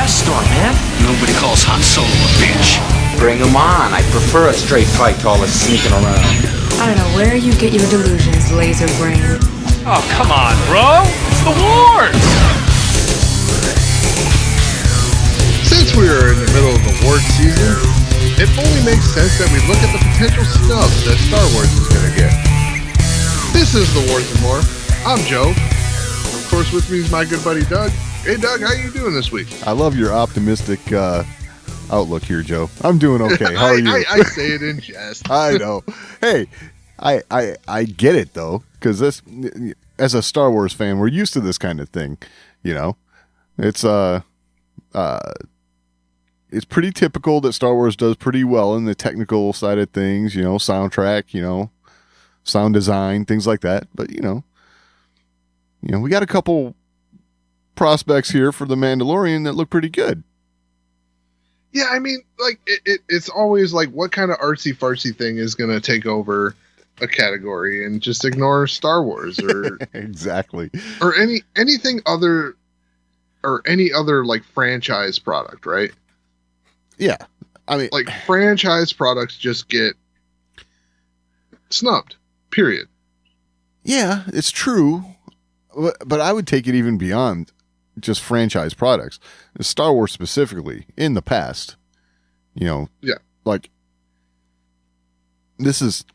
dress store, man. Nobody calls Han Solo a bitch. Bring him on. I prefer a straight fight to all this sneaking around. I don't know where you get your delusions, laser brain. Oh, come on, bro. It's the wars. Since we are in the middle of the award season, it only makes sense that we look at the potential snubs that Star Wars is going to get. This is The Wars and More. I'm Joe. Of course, with me is my good buddy Doug. Hey, Doug, how you doing this week? I love your optimistic outlook here, Joe. I'm doing okay. How are you? I say it in jest. I know. Hey, I get it though, because this, as a Star Wars fan, we're used to this kind of thing. You know, it's pretty typical that Star Wars does pretty well in the technical side of things. You know, soundtrack, you know, sound design, things like that. But you know, we got a couple prospects here for the Mandalorian that look pretty good. Yeah, I mean, like it's always like, what kind of artsy fartsy thing is going to take over a category and just ignore Star Wars or exactly, or anything other, or any other like franchise product, right? Yeah, I mean, like franchise products just get snubbed. Period. Yeah, it's true, but I would take it even beyond just franchise products. Star Wars specifically, in the past, you know, yeah, like this is,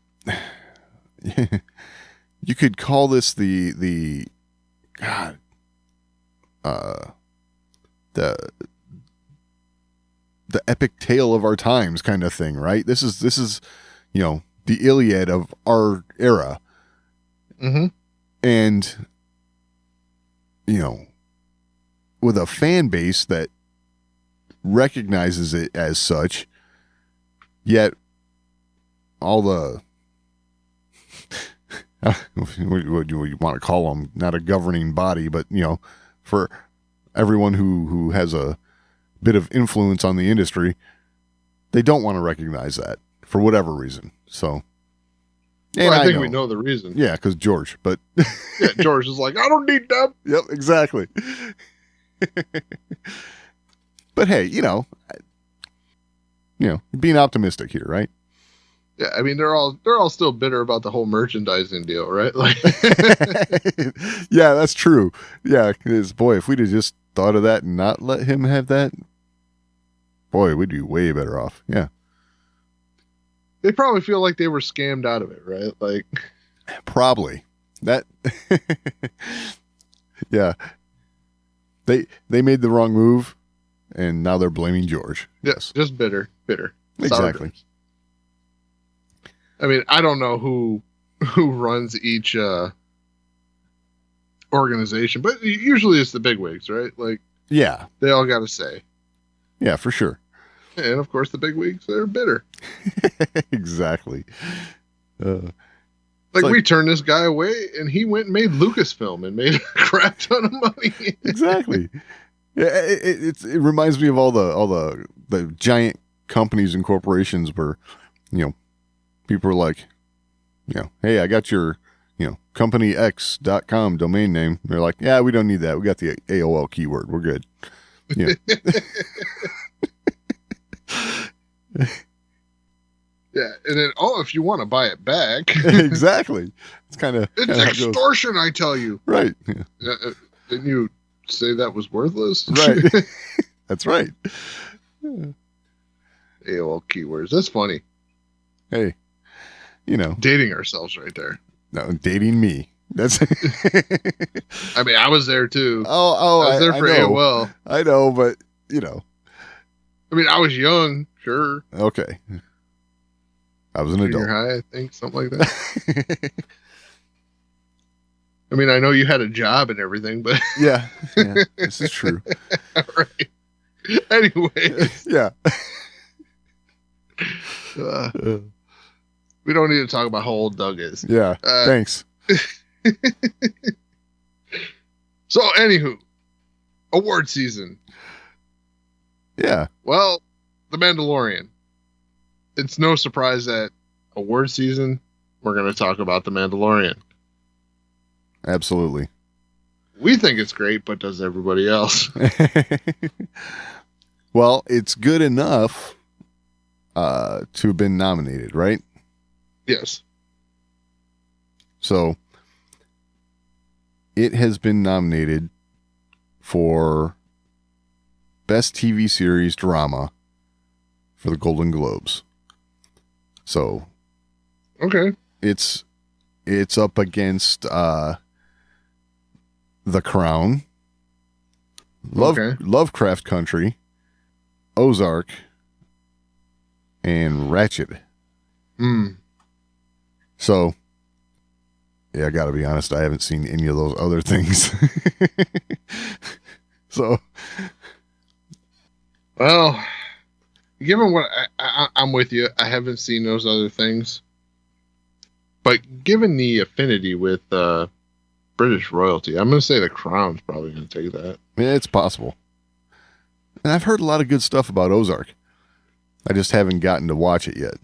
you could call this the epic tale of our times kind of thing, right? This is, you know, the Iliad of our era. Mm-hmm. And, you know, with a fan base that recognizes it as such, yet all the, what you want to call them, not a governing body, but, you know, for everyone who has a bit of influence on the industry, they don't want to recognize that for whatever reason. So, and well, I think we know the reason. Yeah, because George, but yeah, George is like, I don't need them. Yep, exactly. But hey, you know, being optimistic here, right? Yeah, I mean, they're all still bitter about the whole merchandising deal, right? Like, yeah, that's true. Yeah, because boy, if we'd have just thought of that and not let him have that, boy, we'd be way better off. Yeah. They probably feel like they were scammed out of it, right? Like, probably that. Yeah, they made the wrong move, and now they're blaming George. Yes, just bitter. Exactly. I mean, I don't know who runs each organization, but usually it's the bigwigs, right? Like, yeah, they all got to say. Yeah, for sure. And of course, the bigwigs, they're bitter. Exactly. Like, we turned this guy away, and he went and made Lucasfilm and made a crap ton of money. Exactly. Yeah, it reminds me of all the giant companies and corporations where, you know, people are like, you know, hey, I got your, you know, companyx.com domain name. They're like, yeah, we don't need that. We got the AOL keyword. We're good. Yeah. Yeah, and then, if you want to buy it back. Exactly. It's kind of... It's extortion, I tell you. Right. Yeah. Didn't you say that was worthless? Right. That's right. AOL keywords. That's funny. Hey, you know. Dating ourselves right there. No, dating me. That's... I mean, I was there too. Oh, I was there for AOL. I know, but, you know. I mean, I was young, sure. Okay. I was an Junior adult. high, I think, something like that. I mean, I know you had a job and everything, but yeah, this is true. All right. Anyway, yeah. We don't need to talk about how old Doug is. Yeah. Thanks. So, anywho, award season. Yeah. Well, The Mandalorian. It's no surprise that award season, we're going to talk about The Mandalorian. Absolutely. We think it's great, but does everybody else? Well, it's good enough to have been nominated, right? Yes. So it has been nominated for Best TV Series Drama for the Golden Globes. So Okay. it's up against The Crown, Okay. Lovecraft Country, Ozark, and Ratchet. So, yeah, I got to be honest, I haven't seen any of those other things. So, Well, given what I'm with you, I haven't seen those other things. But given the affinity with British royalty, I'm going to say The Crown's probably going to take that. yeah, it's possible. And I've heard a lot of good stuff about Ozark. I just haven't gotten to watch it yet.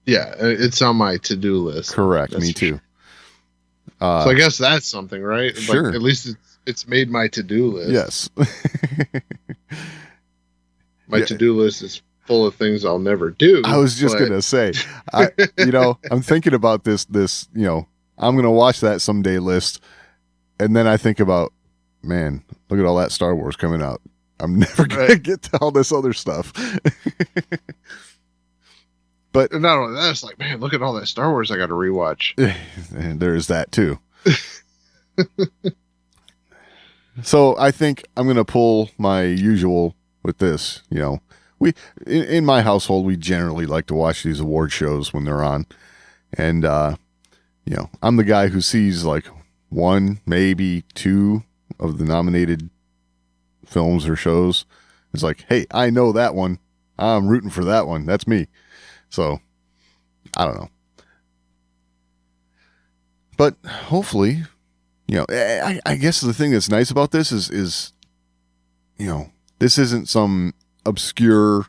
Yeah, it's on my to-do list. Correct, That's me for too. sure. So I guess that's something, right? Sure. Like, at least it's made my to-do list. Yes. My Yeah. to-do list is full of things I'll never do. I was just going to say, I'm thinking about this, I'm going to watch that someday list. And then I think about, man, look at all that Star Wars coming out. I'm never going to get to all this other stuff. But And not only that, it's like, man, look at all that Star Wars I got to rewatch. and there is that too. So I think I'm going to pull my usual with this. We in my household, we generally like to watch these award shows when they're on. And, I'm the guy who sees like one, maybe two of the nominated films or shows. It's like, hey, I know that one. I'm rooting for that one. That's me. So, I don't know. But hopefully, I guess the thing that's nice about this is this isn't some obscure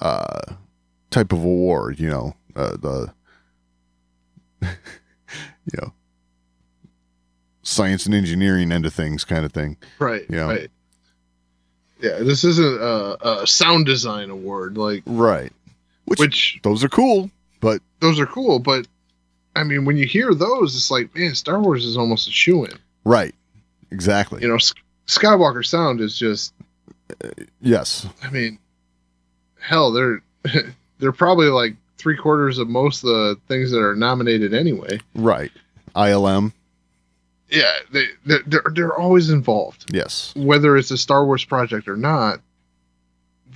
type of award, the science and engineering end of things kind of thing. Right. Yeah. Right. Yeah, this isn't a sound design award, like Right. Which those are cool, but those are cool, but I mean, when you hear those, it's like, man, Star Wars is almost a shoo-in. right. Exactly. Skywalker sound is just, yes. I mean, hell, they're probably like 3/4 of most of the things that are nominated anyway. Right. ILM. Yeah, they're always involved. Yes. Whether it's a Star Wars project or not,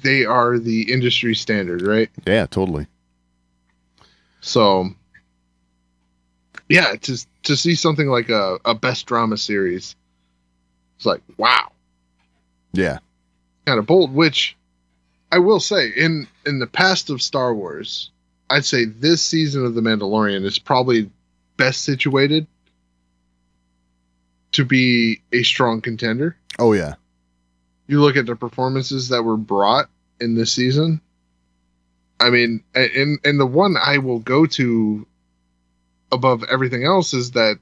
they are the industry standard, right? Yeah, totally. So, yeah, to see something like a best drama series, it's like, wow, Yeah. kind of bold. Which I will say, in the past of Star Wars, I'd say this season of The Mandalorian is probably best situated to be a strong contender. Oh, yeah. You look at the performances that were brought in this season. I mean, and the one I will go to above everything else is that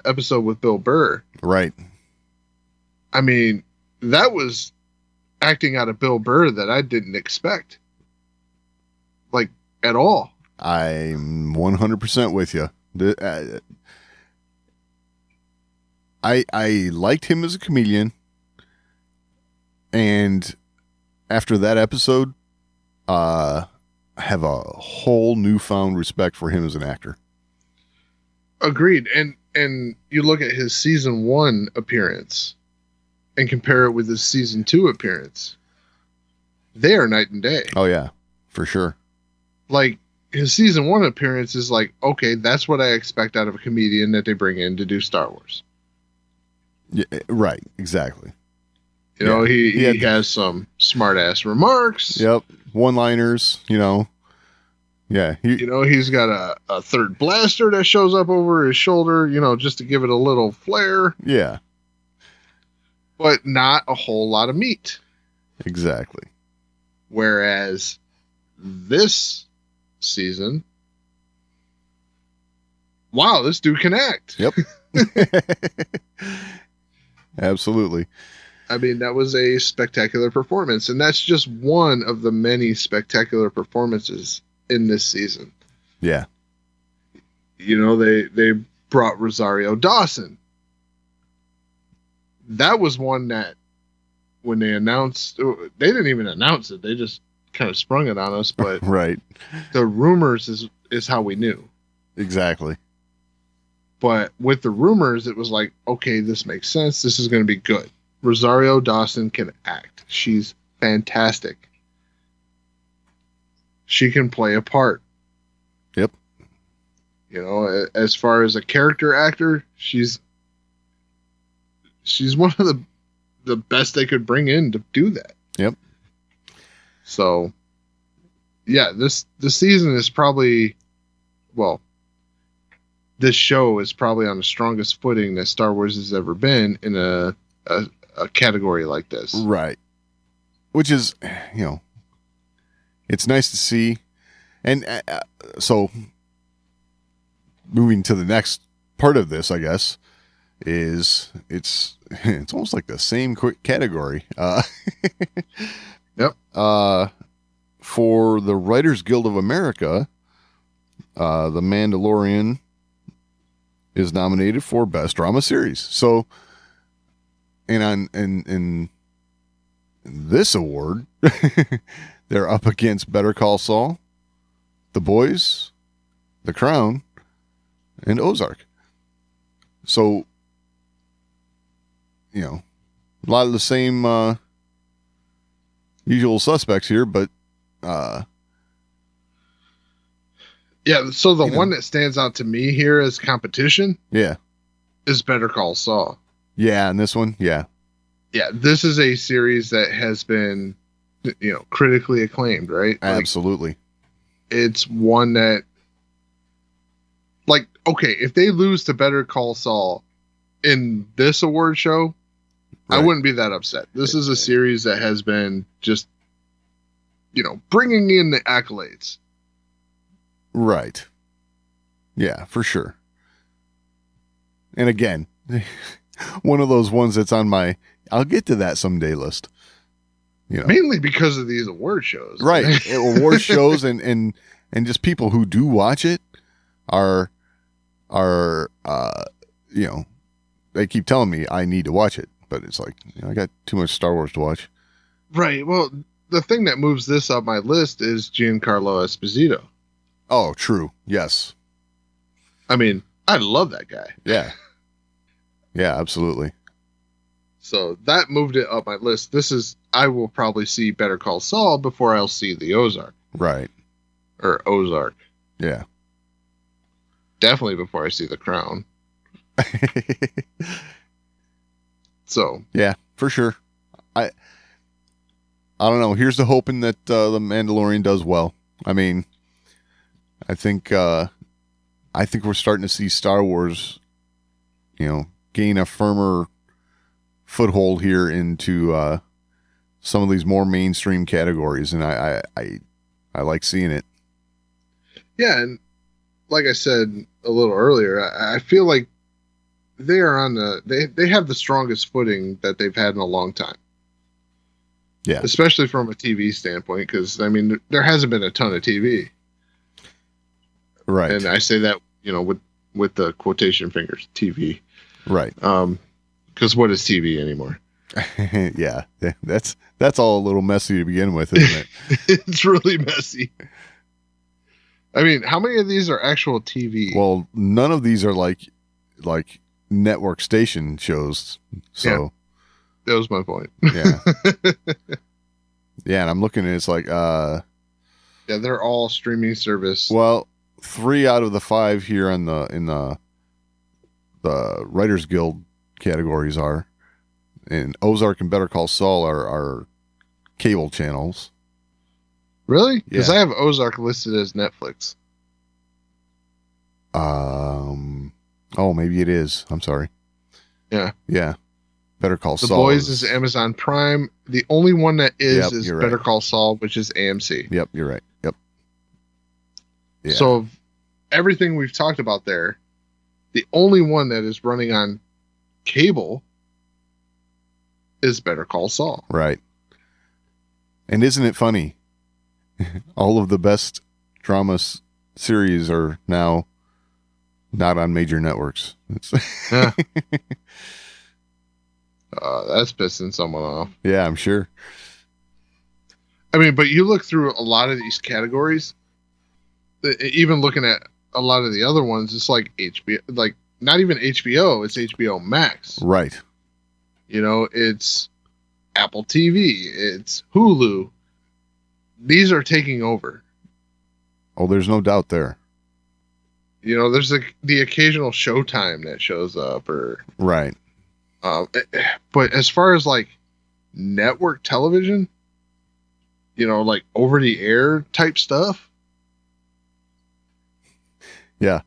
episode with Bill Burr. Right. I mean, that was acting out of Bill Burr that I didn't expect, like, at all. I'm 100% with you. I liked him as a comedian, and after that episode, I have a whole newfound respect for him as an actor. Agreed. And you look at his season 1 appearance and compare it with his season 2 appearance. They are night and day. Oh yeah, for sure. Like, his season 1 appearance is like, okay, that's what I expect out of a comedian that they bring in to do Star Wars. Yeah, right. Exactly. You know, Yeah. he has some smart ass remarks. Yep. One-liners. Yeah. He's got a third blaster that shows up over his shoulder, just to give it a little flair, Yeah. but not a whole lot of meat. Exactly. Whereas this season, wow, this dude can act. Yep. Absolutely. I mean, that was a spectacular performance, and that's just one of the many spectacular performances in this season. Yeah. You know, they brought Rosario Dawson. That was one that when they announced, they didn't even announce it. They just kind of sprung it on us, but Right. the rumors is how we knew. Exactly. But with the rumors, it was like, okay, this makes sense. This is going to be good. Rosario Dawson can act. She's fantastic. She can play a part. Yep. You know, as far as a character actor, she's one of the best they could bring in to do that. Yep. So, yeah, this season is probably, well, this show is probably on the strongest footing that Star Wars has ever been in a category like this. Right. Which is, you know, it's nice to see. And so moving to the next part of this, I guess, is it's almost like the same category. Yep. For the Writers Guild of America, The Mandalorian is nominated for Best Drama Series. So, in this award, they're up against Better Call Saul, The Boys, The Crown, and Ozark. So, you know, a lot of the same usual suspects here, but yeah, so the one that stands out to me here as competition yeah. is Better Call Saul. Yeah, and this one, yeah. Yeah, this is a series that has been, you know, critically acclaimed, right? Absolutely. It's one that, like, okay, if they lose to Better Call Saul in this award show, Right. I wouldn't be that upset. This is a series that has been just, you know, bringing in the accolades. Right. Yeah, for sure. And again, one of those ones that's on my I'll get to that someday list. You know. Mainly because of these award shows. Right. Award shows and just people who do watch it are you know, they keep telling me I need to watch it, but it's like, you know, I got too much Star Wars to watch. Right. Well, the thing that moves this up my list is Giancarlo Esposito. Oh, true. Yes. I mean, I love that guy. Yeah. Yeah, absolutely. So that moved it up my list. I will probably see Better Call Saul before I'll see the Ozark. Right. Or Ozark. Yeah. Definitely before I see The Crown. So. Yeah, for sure. I don't know. Here's the hoping that the Mandalorian does well. I mean, I think we're starting to see Star Wars, you know, gain a firmer foothold here into some of these more mainstream categories, and I like seeing it. Yeah, and like I said a little earlier, I feel like they are on they have the strongest footing that they've had in a long time. Yeah, especially from a TV standpoint, because I mean there hasn't been a ton of TV. Right, and I say that, you know, with the quotation fingers, TV. Right. Because what is TV anymore? Yeah, that's all a little messy to begin with, isn't it? It's really messy. I mean, how many of these are actual TV? Well, none of these are like network station shows. So yeah, that was my point. Yeah. Yeah, and I'm looking at it's like yeah, they're all streaming service. Well, 3 out of the 5 here in the Writers Guild categories are, and Ozark and Better Call Saul are cable channels. Really? Because Yeah. I have Ozark listed as Netflix. Oh, maybe it is. I'm sorry. Yeah. Yeah. Better Call The Saul. Boys is Amazon Prime. The only one that is you're Better right. Call Saul, which is AMC. Yep, you're right. Yep. Yeah. So everything we've talked about there, the only one that is running on cable is Better Call Saul. Right. And isn't it funny? All of the best drama series are now not on major networks. Yeah. That's pissing someone off. Yeah, I'm sure. I mean, but you look through a lot of these categories, even looking at a lot of the other ones, it's like HBO, like not even HBO, it's HBO Max. Right. You know, it's Apple TV, it's Hulu. These are taking over. Oh, there's no doubt there. You know, there's the occasional Showtime that shows up, or right. But as far as like network television, you know, like over the air type stuff, yeah,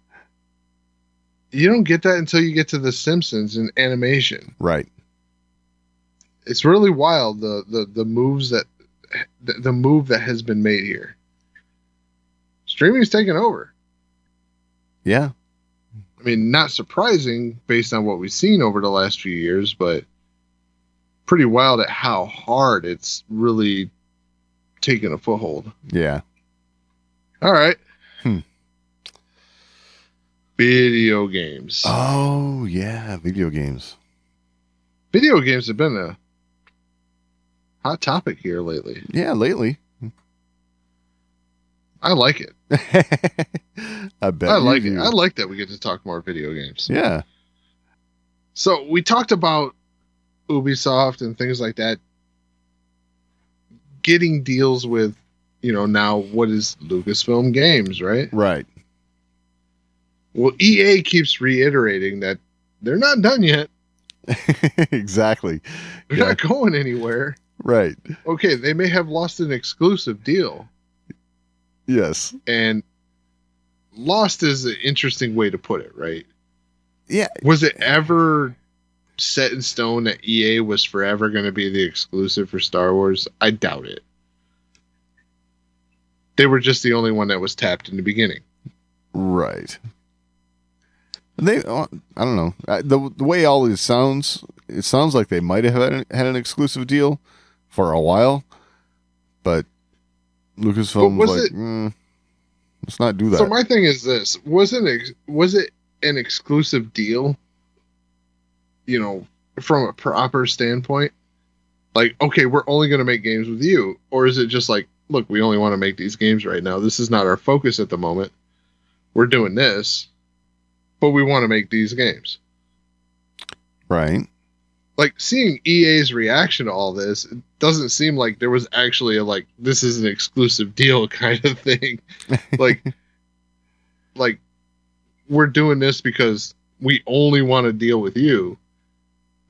you don't get that until you get to The Simpsons and animation. Right. It's really wild the moves that the move that has been made here. Streaming's taken over. Yeah. I mean, not surprising based on what we've seen over the last few years, but pretty wild at how hard it's really taken a foothold. Yeah. All right. Video games. Oh, yeah. Video games. Video games have been a hot topic here lately. Yeah, lately. I like it. I bet. I like you it. do. I like that we get to talk more video games. Yeah. So we talked about Ubisoft and things like that getting deals with, you know, now what is Lucasfilm Games, right? Right. Well, EA keeps reiterating that they're not done yet. Exactly. They're not going anywhere. Right. Okay, they may have lost an exclusive deal. Yes. And lost is an interesting way to put it, right? Yeah. Was it ever set in stone that EA was forever going to be the exclusive for Star Wars? I doubt it. They were just the only one that was tapped in the beginning. Right. They, I don't know. The way all this sounds, it sounds like they might have had an exclusive deal for a while, but Lucasfilm was like, let's not do that. So my thing is this: was it an exclusive deal? You know, from a proper standpoint, like, okay, we're only going to make games with you, or is it just like, look, we only want to make these games right now. This is not our focus at the moment. We're doing this, but we want to make these games. Right. Like, seeing EA's reaction to all this, it doesn't seem like there was actually a, like, this is an exclusive deal kind of thing. like, we're doing this because we only want to deal with you.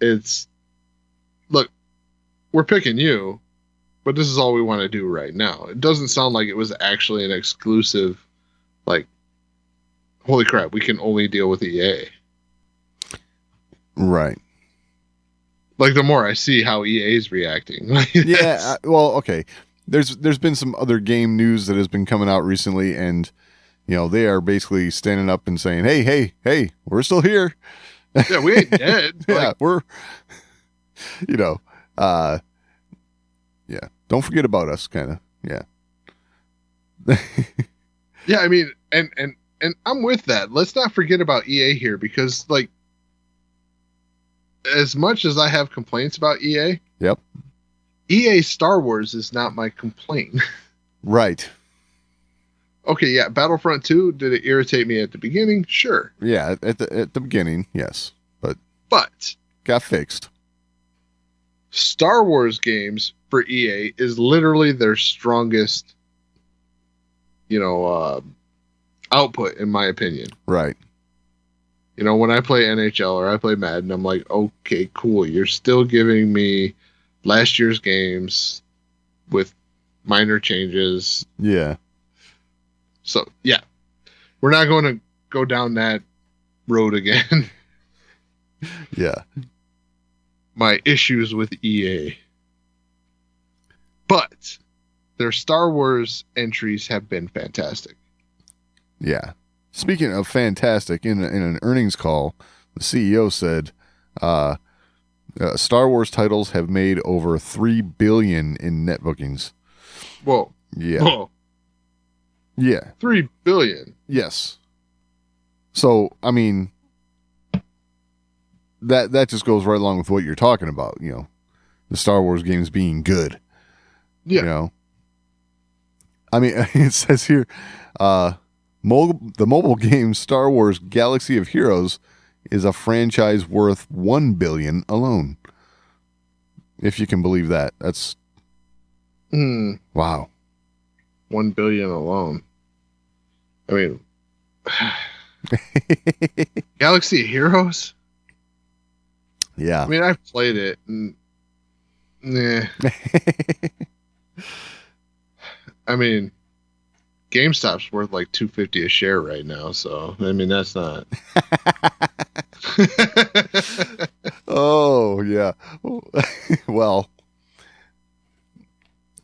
It's, look, we're picking you, but this is all we want to do right now. It doesn't sound like it was actually an exclusive, like, holy crap, we can only deal with EA. Right. Like, the more I see how EA's reacting. Yeah. Well, okay. There's been some other game news that has been coming out recently, and you know they are basically standing up and saying, "Hey, we're still here. Yeah, we ain't dead. Yeah, we're, you know, yeah. Don't forget about us, kind of. Yeah. Yeah, I mean, and I'm with that. Let's not forget about EA here, because, like, as much as I have complaints about EA, yep, EA Star Wars is not my complaint. Right. Okay, yeah, Battlefront 2, did it irritate me at the beginning? Sure. Yeah, at the beginning, yes, but got fixed. Star Wars games for EA is literally their strongest, you know, output, in my opinion. Right. You know, when I play NHL or I play Madden, I'm like, okay, cool. You're still giving me last year's games with minor changes. Yeah. So, yeah. We're not going to go down that road again. Yeah. My issues with EA. But their Star Wars entries have been fantastic. Yeah. Speaking of fantastic, in an earnings call, the CEO said Star Wars titles have made over 3 billion in net bookings. Whoa. Yeah. Whoa. Yeah. 3 billion. Yes. So, I mean, that just goes right along with what you're talking about, the Star Wars games being good. Yeah. I mean, it says here, the mobile game Star Wars Galaxy of Heroes is a franchise worth 1 billion alone. If you can believe that. That's wow. 1 billion alone. I mean, Galaxy of Heroes? Yeah. I mean, I've played it and I mean, GameStop's worth like $250 a share right now, so I mean that's not. Oh, yeah. Well,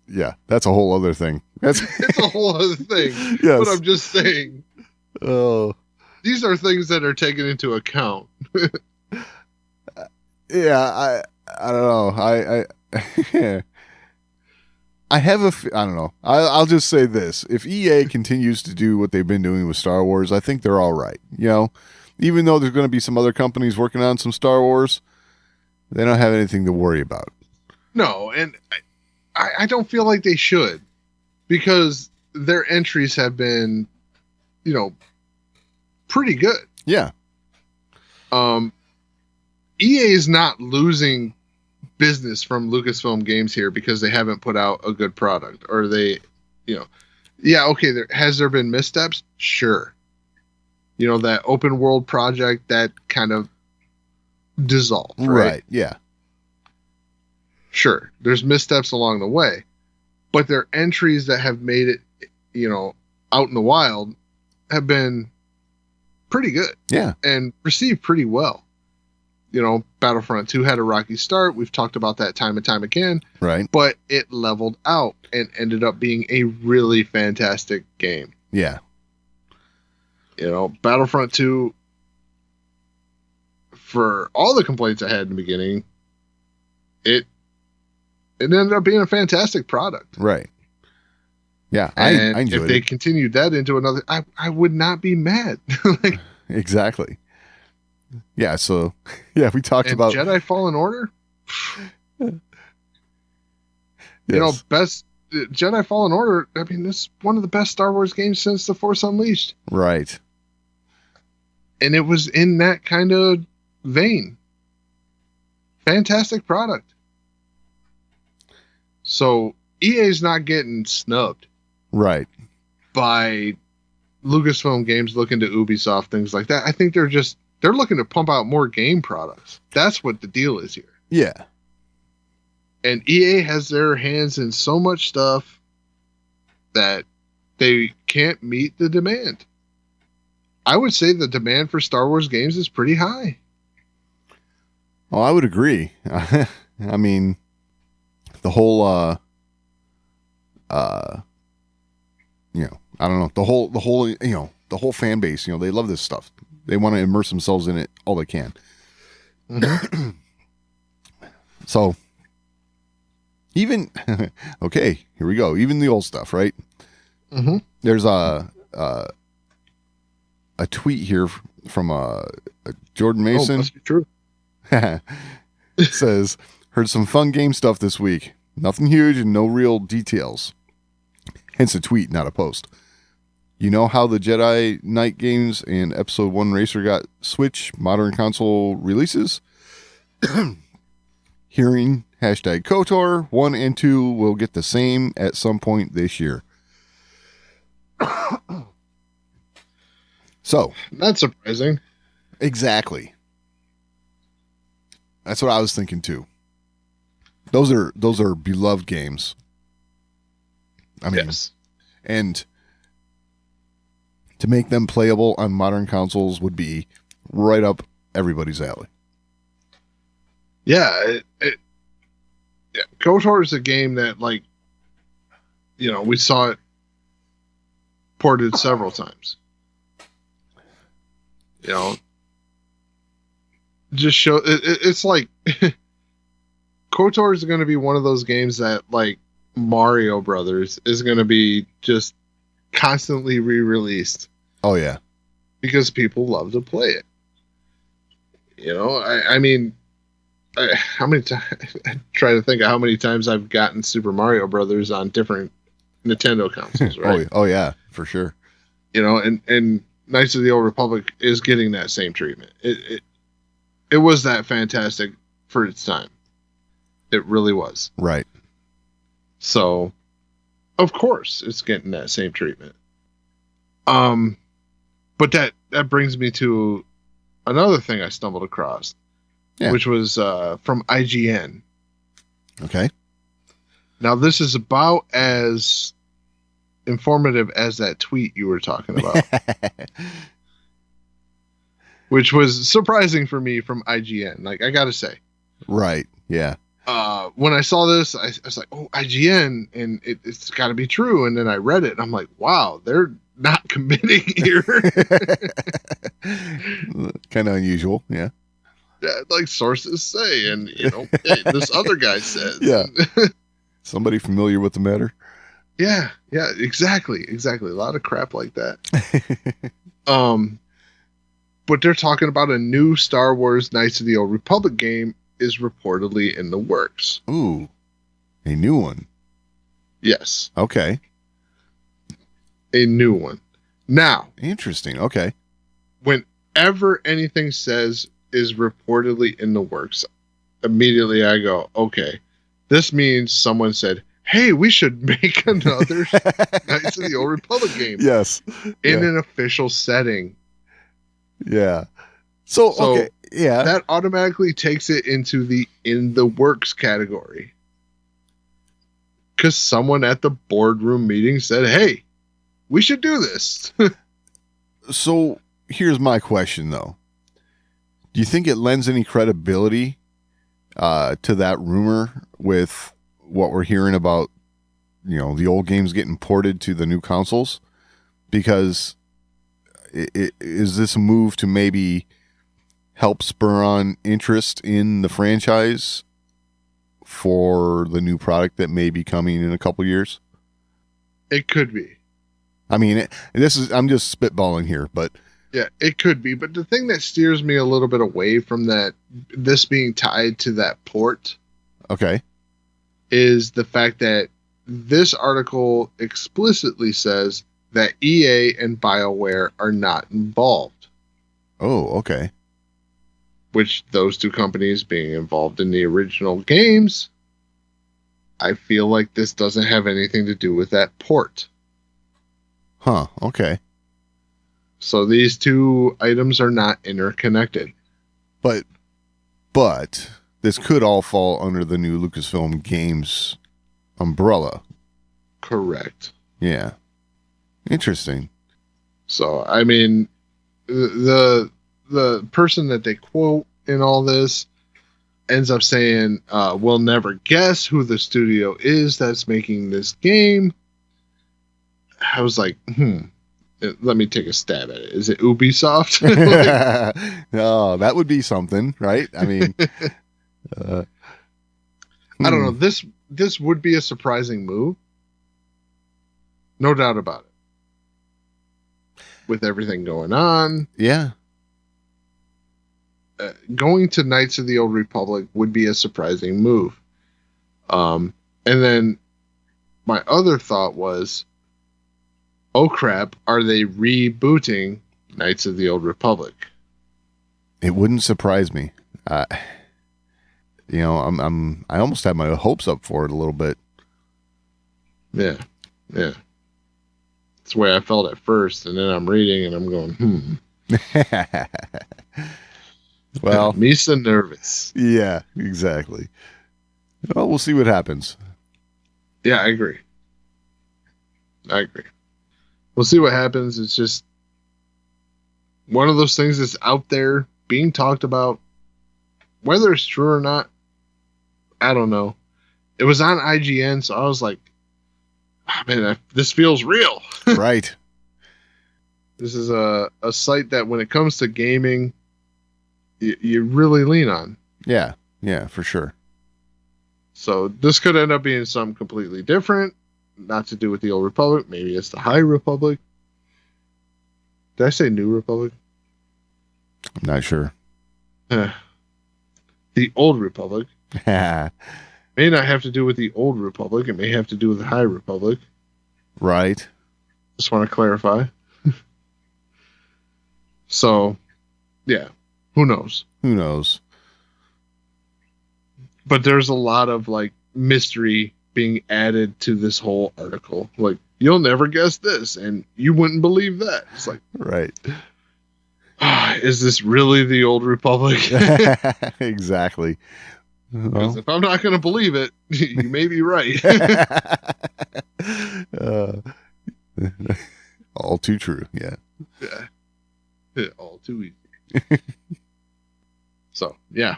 yeah, that's a whole other thing. It's a whole other thing. Yes. But I'm just saying. Oh. These are things that are taken into account. Yeah, I don't know. I have I don't know. I'll just say this. If EA continues to do what they've been doing with Star Wars, I think they're all right. Even though there's going to be some other companies working on some Star Wars, they don't have anything to worry about. No, and I don't feel like they should, because their entries have been, pretty good. Yeah. EA is not losing business from Lucasfilm Games here because they haven't put out a good product, or they, yeah, okay. Has there been missteps? Sure. That open world project that kind of dissolved, right? Yeah. Sure. There's missteps along the way, but their entries that have made it, out in the wild have been pretty good. Yeah. And received pretty well. Battlefront 2 had a rocky start. We've talked about that time and time again. Right. But it leveled out and ended up being a really fantastic game. Yeah. Battlefront 2, for all the complaints I had in the beginning, it ended up being a fantastic product. Right. Yeah, And I enjoyed if they it. continued that into another, I would not be mad. Exactly. Yeah, so, yeah, we talked about... Jedi Fallen Order? Yes. Best Jedi Fallen Order, I mean, this is one of the best Star Wars games since The Force Unleashed. Right. And it was in that kind of vein. Fantastic product. So EA's not getting snubbed. Right. By Lucasfilm Games looking to Ubisoft, things like that. I think they're looking to pump out more game products. That's what the deal is here. Yeah. And EA has their hands in so much stuff that they can't meet the demand. I would say the demand for Star Wars games is pretty high. Oh, I would agree. I mean, the whole, I don't know, the whole, the whole fan base, they love this stuff. They want to immerse themselves in it all they can. Mm-hmm. So, even, okay, here we go. Even the old stuff, right? Mm-hmm. There's a tweet here from Jordan Mason. Oh, must be true. It says, heard some fun game stuff this week. Nothing huge and no real details. Hence a tweet, not a post. You know how the Jedi Knight games and Episode 1 Racer got Switch modern console releases? Hearing hashtag KOTOR 1 and 2 will get the same at some point this year. So, Not surprising. exactly. That's what I was thinking too. Those are beloved games. I mean, Yes. and to make them playable on modern consoles would be right up everybody's alley. Yeah, yeah. KOTOR is a game that, we saw it ported several times. Just show it's like KOTOR is going to be one of those games that, like Mario Brothers, is going to be just constantly re-released. Oh yeah, because people love to play it. You know, I mean, how many times? I try to think of how many times I've gotten Super Mario Brothers on different Nintendo consoles, right? oh yeah, for sure. You know, and Knights of the Old Republic is getting that same treatment. It was that fantastic for its time. It really was. Right. So, of course, it's getting that same treatment. But that brings me to another thing I stumbled across, which was from IGN. Okay. Now, this is about as informative as that tweet you were talking about, which was surprising for me from IGN. Like, I got to say. Right. Yeah. When I saw this, I was like, oh, IGN, and it's got to be true. And then I read it, and I'm like, wow, they're not committing here. Kind of unusual. Yeah. Yeah, like sources say, and hey, this other guy says. Yeah. Somebody familiar with the matter? Yeah, exactly. A lot of crap like that. But they're talking about a new Star Wars Knights of the Old Republic game is reportedly in the works. Ooh, a new one. Yes. Okay. A new one. Now. Interesting. Okay. Whenever anything says is reportedly in the works, immediately I go, okay, this means someone said, hey, we should make another Knights of the Old Republic game. Yes. In an official setting. Yeah. So okay. Yeah. That automatically takes it into the in the works category. Because someone at the boardroom meeting said, hey, we should do this. So here's my question, though. Do you think it lends any credibility to that rumor with what we're hearing about, the old games getting ported to the new consoles? Because is this a move to maybe help spur on interest in the franchise for the new product that may be coming in a couple years? It could be. I mean, I'm just spitballing here, but yeah, it could be. But the thing that steers me a little bit away from this being tied to that port, okay, is the fact that this article explicitly says that EA and BioWare are not involved. Oh, okay. Which those two companies being involved in the original games, I feel like this doesn't have anything to do with that port. Huh, okay. So these two items are not interconnected. But this could all fall under the new Lucasfilm Games umbrella. Correct. Yeah. Interesting. So, I mean, the person that they quote in all this ends up saying, we'll never guess who the studio is that's making this game. I was like, let me take a stab at it. Is it Ubisoft? No, that would be something, right? I mean, I don't know. This would be a surprising move. No doubt about it. With everything going on. Yeah. Going to Knights of the Old Republic would be a surprising move. And then my other thought was, oh crap, are they rebooting Knights of the Old Republic? It wouldn't surprise me. I almost had my hopes up for it a little bit. Yeah. That's the way I felt at first, and then I'm reading and I'm going, Well, me so nervous. Yeah, exactly. Well, we'll see what happens. Yeah, I agree. We'll see what happens. It's just one of those things that's out there being talked about. Whether it's true or not, I don't know. It was on IGN, so I was like, man, this feels real. Right. This is a site that when it comes to gaming, you really lean on. Yeah, for sure. So this could end up being something completely different, not to do with the Old Republic. Maybe it's the High Republic. Did I say New Republic? I'm not sure. The Old Republic. Right. May not have to do with the Old Republic. It may have to do with the High Republic. Just want to clarify. So, yeah. Who knows? Who knows? But there's a lot of like mystery being added to this whole article. Like, you'll never guess this, and you wouldn't believe that. It's like, Right. Is this really the Old Republic? Exactly. Because if I'm not going to believe it, you may be right. All too true. Yeah. Yeah. All too easy. So, yeah.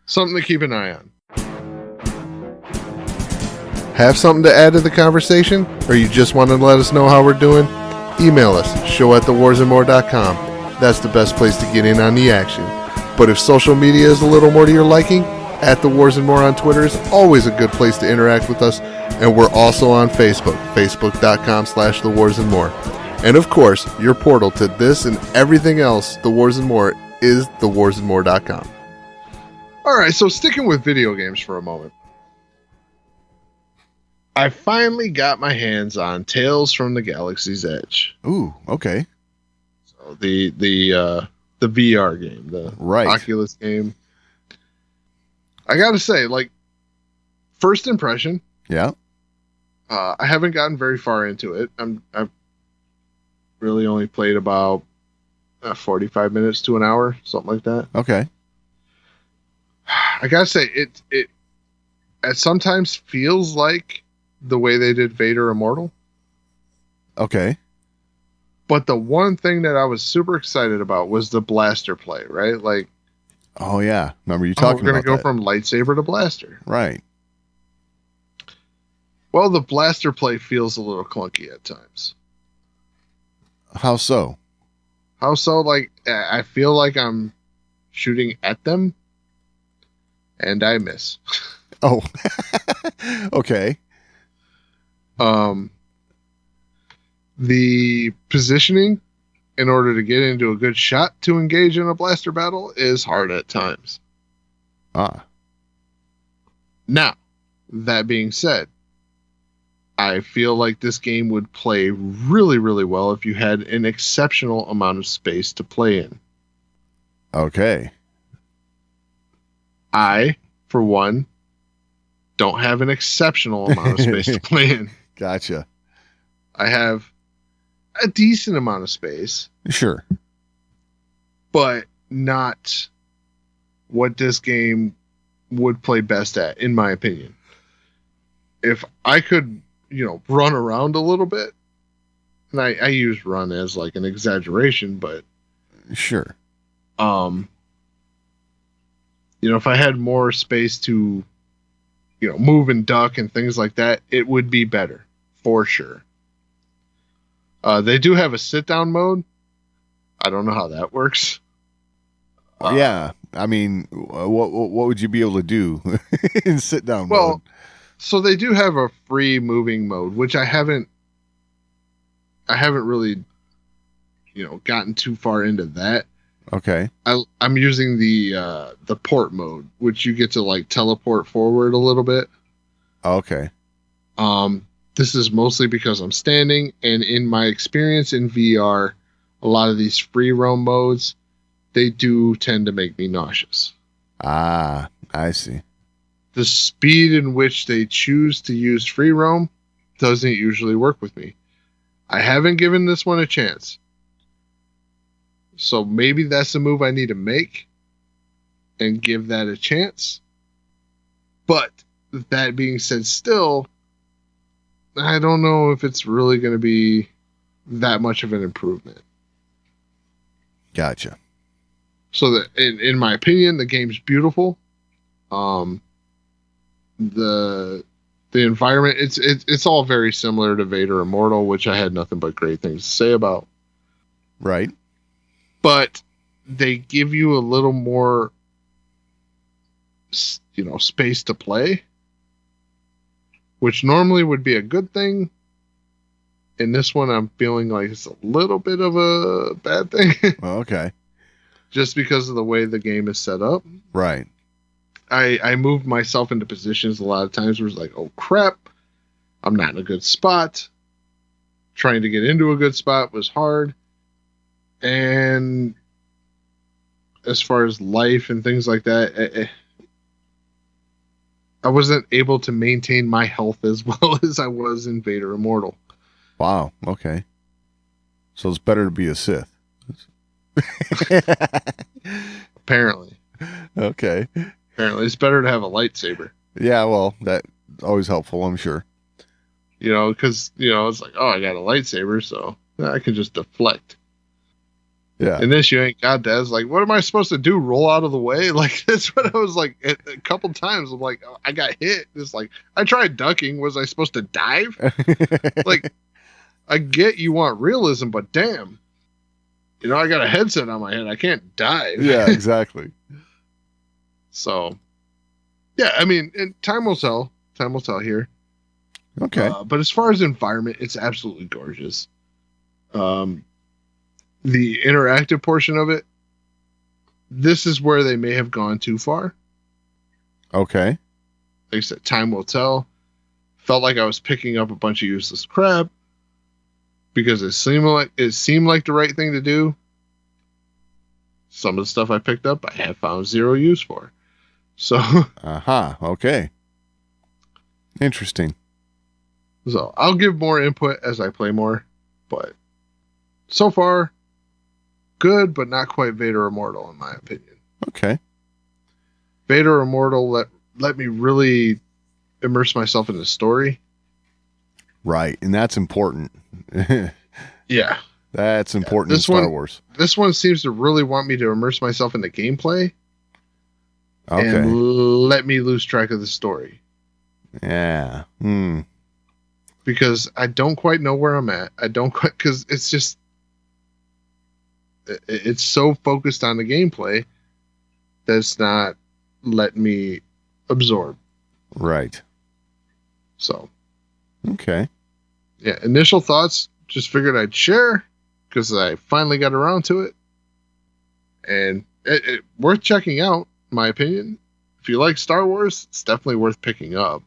Something to keep an eye on. Have something to add to the conversation? Or you just want to let us know how we're doing? Email us, show@thewarsandmore.com. That's the best place to get in on the action. But if social media is a little more to your liking, @TheWarsAndMore on Twitter is always a good place to interact with us. And we're also on Facebook, facebook.com/TheWarsAndMore. And of course, your portal to this and everything else, The Wars and More, is thewarsandmore.com. All right, so sticking with video games for a moment. I finally got my hands on Tales from the Galaxy's Edge. Ooh, okay. So the VR game, the Oculus game. I gotta say, like, first impression. Yeah. I haven't gotten very far into it. I've really only played about 45 minutes to an hour, something like that. Okay. I gotta say, it sometimes feels like the way they did Vader Immortal. Okay. But the one thing that I was super excited about was the blaster play, right? Like, oh yeah, remember you talking about that? We're gonna go from lightsaber to blaster, right? Well, the blaster play feels a little clunky at times. How so? How so? Like, I feel like I'm shooting at them, and I miss. Oh, okay. The positioning in order to get into a good shot to engage in a blaster battle is hard at times. Now, that being said, I feel like this game would play really, really well if you had an exceptional amount of space to play in. Okay. I, for one, don't have an exceptional amount of space to play in. Gotcha. I have a decent amount of space. Sure. But not what this game would play best at, in my opinion. If I could, run around a little bit, and I use run as like an exaggeration, but sure. If I had more space to, move and duck and things like that, it would be better for sure. They do have a sit down mode. I don't know how that works. Yeah, I mean, what would you be able to do in sit down mode? So they do have a free moving mode, which I haven't really, gotten too far into that. Okay. I'm using the port mode, which you get to like teleport forward a little bit. Okay. This is mostly because I'm standing, and in my experience in VR, a lot of these free roam modes, they do tend to make me nauseous. Ah, I see. The speed in which they choose to use free roam doesn't usually work with me. I haven't given this one a chance. So maybe that's a move I need to make and give that a chance. But that being said, still, I don't know if it's really going to be that much of an improvement. Gotcha. So that, in my opinion, the game's beautiful. The environment, it's all very similar to Vader Immortal, which I had nothing but great things to say about. Right. But they give you a little more space to play, which normally would be a good thing. In this one, I'm feeling like it's a little bit of a bad thing. Well, okay. Just because of the way the game is set up. Right. I moved myself into positions a lot of times where it's like, oh crap, I'm not in a good spot. Trying to get into a good spot was hard. And as far as life and things like that, I wasn't able to maintain my health as well as I was in Vader Immortal. Wow. Okay. So it's better to be a Sith. Apparently. Okay. Apparently. It's better to have a lightsaber. Yeah, well, that's always helpful, I'm sure. Because, it's like, oh, I got a lightsaber, so I can just deflect. Yeah. And this, you ain't got that. It's like, what am I supposed to do? Roll out of the way? Like, that's what I was like, a couple times. I'm like, oh, I got hit. It's like, I tried ducking. Was I supposed to dive? Like, I get you want realism, but damn. I got a headset on my head. I can't dive. Yeah, exactly. So, yeah, I mean, and time will tell. Time will tell here. Okay. But as far as environment, it's absolutely gorgeous. The interactive portion of it, this is where they may have gone too far. Okay. Like I said, time will tell. Felt like I was picking up a bunch of useless crap because it seemed like the right thing to do. Some of the stuff I picked up, I have found zero use for. So, okay. Interesting. So I'll give more input as I play more, but so far, good, but not quite Vader Immortal in my opinion. Okay. Vader Immortal let me really immerse myself in the story. Right, and that's important. Yeah. That's important in Star Wars. This one seems to really want me to immerse myself in the gameplay. Okay. And let me lose track of the story. Yeah. Because I don't quite know where I'm at. Because it's just, it's so focused on the gameplay that's not letting me absorb. Right. So. Okay. Yeah. Initial thoughts, just figured I'd share because I finally got around to it. And it worth checking out, in my opinion. If you like Star Wars, it's definitely worth picking up.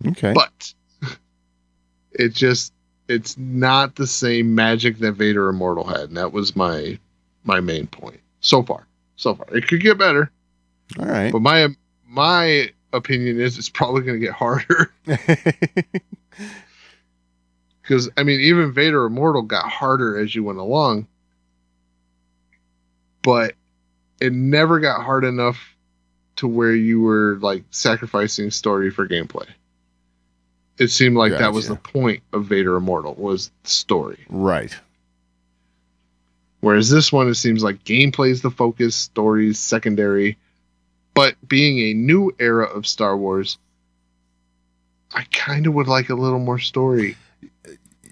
Okay. But it's not the same magic that Vader Immortal had, and that was my main point so far. It could get better. All right. But my opinion is it's probably going to get harder. Because I mean, even Vader Immortal got harder as you went along, but it never got hard enough to where you were like sacrificing story for gameplay. It seemed like that was the point of Vader Immortal, was the story. Right. Whereas this one, it seems like gameplay is the focus, stories secondary. But being a new era of Star Wars, I kind of would like a little more story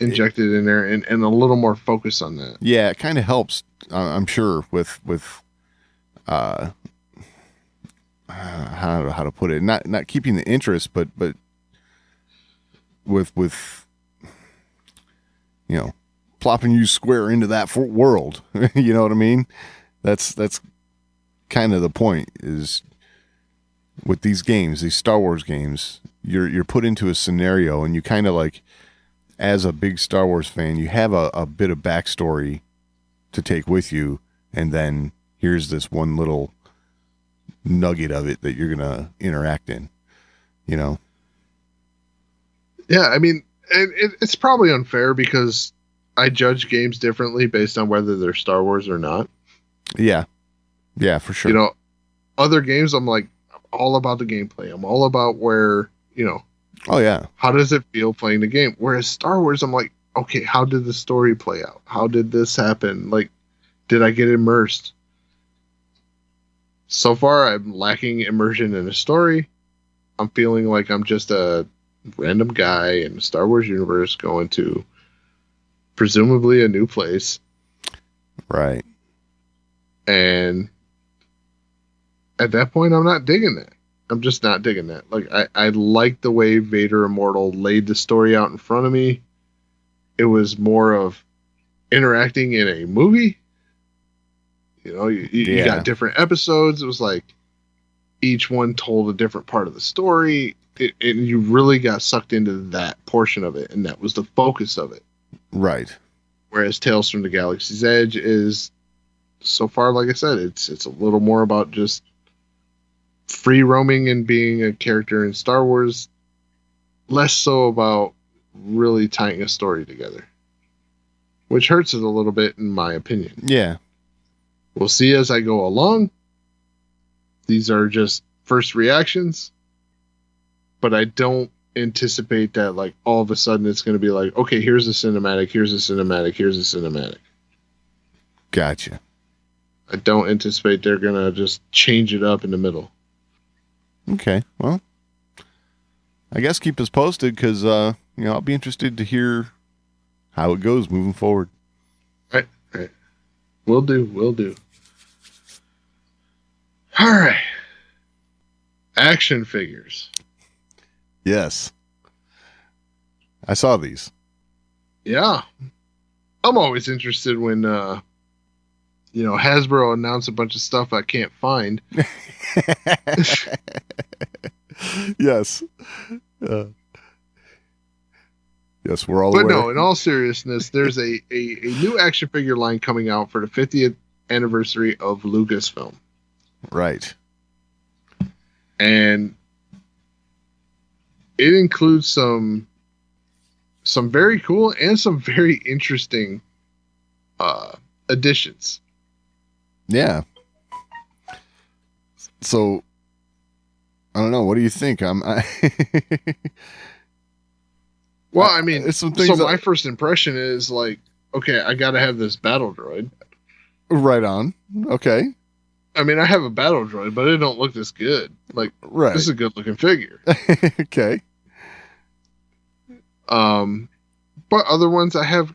injected in there and a little more focus on that. Yeah, it kind of helps, I'm sure, with how to put it, not keeping the interest, but with plopping you square into that world. You know what I mean? That's kind of the point, is with these games, these Star Wars games, you're put into a scenario, and you kind of like, as a big Star Wars fan, you have a bit of backstory to take with you, and then here's this one little nugget of it that you're gonna interact in, Yeah, I mean, it's probably unfair because I judge games differently based on whether they're Star Wars or not. Yeah, for sure. Other games, I'm like, I'm all about the gameplay. I'm all about where, Oh yeah. how does it feel playing the game? Whereas Star Wars, I'm like, okay, how did the story play out? How did this happen? Like, did I get immersed? So far, I'm lacking immersion in a story. I'm feeling like I'm just a random guy in the Star Wars universe going to presumably a new place. Right. And at that point, I'm not digging that. I'm just not digging that. Like, I like the way Vader Immortal laid the story out in front of me. It was more of interacting in a movie. You know, you got different episodes. It was like each one told a different part of the story. And you really got sucked into that portion of it, and that was the focus of it. Right. Whereas Tales from the Galaxy's Edge is, so far, like I said, it's a little more about just free roaming and being a character in Star Wars, less so about really tying a story together, which hurts it a little bit, in my opinion. Yeah. We'll see as I go along. These are just first reactions, but I don't anticipate that, like, all of a sudden it's going to be like, okay, here's a cinematic, here's a cinematic, here's a cinematic. Gotcha. I don't anticipate they're going to just change it up in the middle. Okay. Well, I guess keep us posted, because, I'll be interested to hear how it goes moving forward. Right. Will do. All right. Action figures. Yes. I saw these. Yeah. I'm always interested when, Hasbro announced a bunch of stuff I can't find. Yes. Yes, we're all But aware. no, in all seriousness, there's a new action figure line coming out for the 50th anniversary of Lucasfilm. Right. And it includes some very cool and some very interesting additions. Yeah. So, I don't know. What do you think? Well, I mean, it's some things so that- my first impression is like, okay, I got to have this battle droid. Right on. Okay. I mean, I have a battle droid, but it don't look this good. Like, Right. this is a good looking figure. Okay. But other ones I have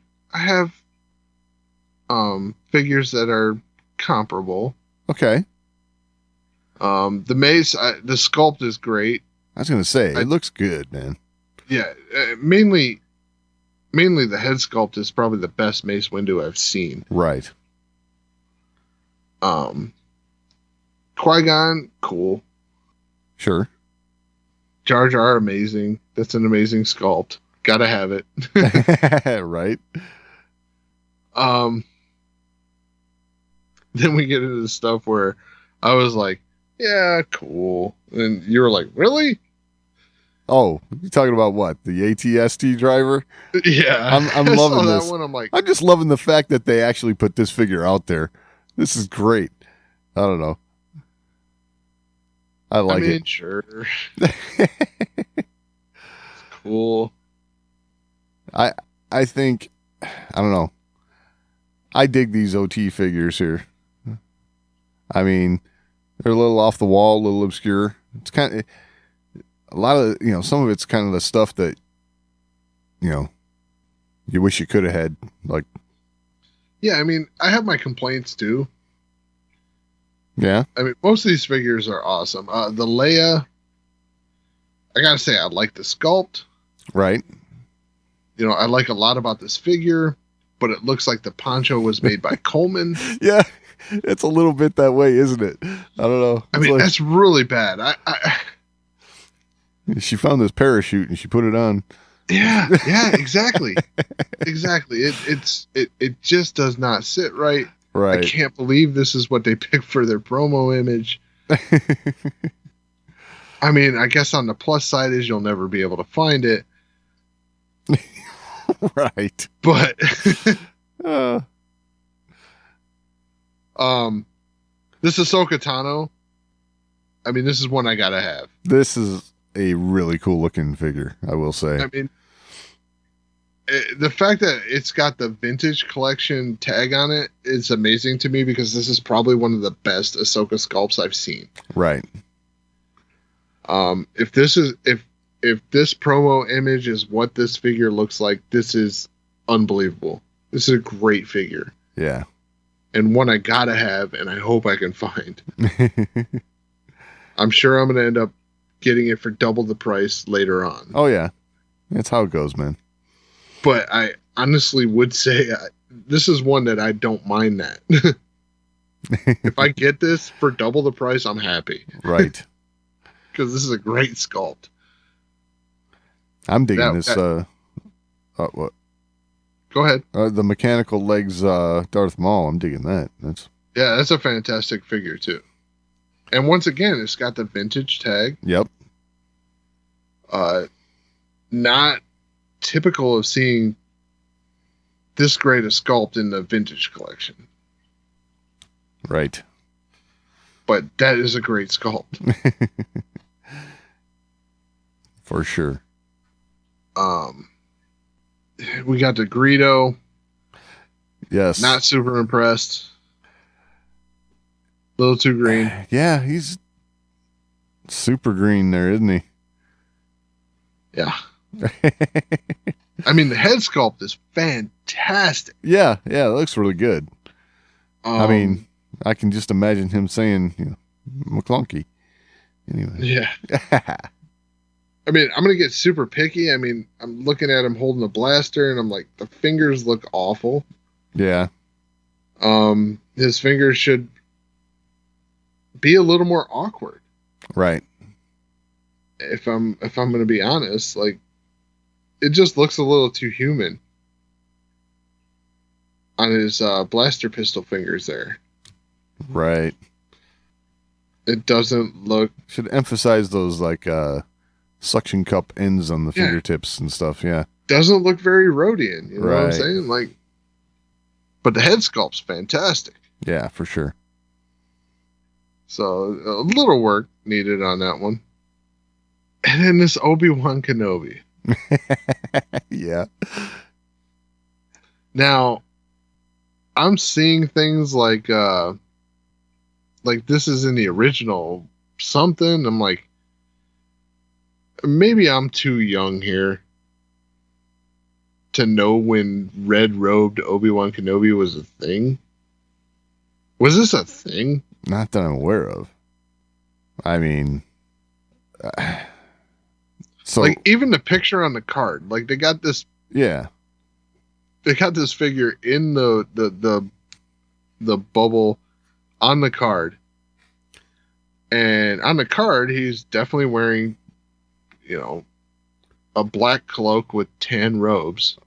figures that are comparable. Okay. The mace, the sculpt is great. I was going to say, it looks good, man. Yeah, mainly the head sculpt is probably the best Mace Windu I've seen. Right. Qui-Gon, cool. Sure. Jar Jar, amazing. That's an amazing sculpt. Gotta have it. Right. Then we get into the stuff where I was like, yeah, cool. And you were like, really? Oh, you talking about what? The ATST driver? Yeah. I'm I loving saw this. that one. I'm like, I'm just loving the fact that they actually put this figure out there. This is great. I don't know. I like it. Sure. It's cool. I think, I don't know. I dig these OT figures here. I mean, they're a little off the wall, a little obscure. It's kind of a lot of, some of it's kind of the stuff that, you wish you could have had. Like, Yeah, I mean, I have my complaints too. yeah. I mean, most of these figures are awesome. The Leia, I gotta say, I like the sculpt. Right. I like a lot about this figure, but it looks like the poncho was made by Coleman. Yeah. It's a little bit that way, isn't it? I don't know. I It's mean, like, that's really bad. she found this parachute and she put it on. Yeah, exactly. Exactly. It just does not sit right. Right. I can't believe this is what they picked for their promo image. I mean, I guess on the plus side is you'll never be able to find it. Right. But this Ahsoka Tano, I mean, this is one I gotta have. This is a really cool looking figure, I will say. I mean, the fact that it's got the vintage collection tag on it is amazing to me, because this is probably one of the best Ahsoka sculpts I've seen. Right. If this promo image is what this figure looks like, this is unbelievable. This is a great figure. Yeah. And one I gotta have, and I hope I can find. I'm sure I'm gonna end up getting it for double the price later on. Oh yeah, that's how it goes, man. But I honestly would say this is one that I don't mind that. If I get this for double the price, I'm happy. Right. Because this is a great sculpt. I'm digging this. What? Go ahead. The mechanical legs, Darth Maul. I'm digging that. That's a fantastic figure too. And once again, it's got the vintage tag. Yep. Not typical of seeing this great a sculpt in the vintage collection. Right. But that is a great sculpt. For sure. We got the Greedo. Yes. Not super impressed. A little too green. Yeah, he's super green there, isn't he? Yeah. I mean, the head sculpt is fantastic. Yeah, it looks really good. I mean, I can just imagine him saying, McClunky. Anyway. Yeah. I mean, I'm going to get super picky. I mean, I'm looking at him holding a blaster, and I'm like, the fingers look awful. Yeah. His fingers should be a little more awkward. Right. If I'm going to be honest, like, it just looks a little too human on his blaster pistol fingers there. Right. It doesn't look... Should emphasize those, like, suction cup ends on the fingertips and stuff, yeah. Doesn't look very Rhodian, you know what I'm Right. saying? Like, but the head sculpt's fantastic. Yeah, for sure. So, a little work needed on that one. And then this Obi-Wan Kenobi. Yeah. Now, I'm seeing things like this is in the original something. I'm like, maybe I'm too young here to know when red-robed Obi-Wan Kenobi was a thing. Was this a thing? Not that I'm aware of. I mean, so like, even the picture on the card, like, they got this figure in the bubble on the card, and on the card he's definitely wearing, a black cloak with tan robes.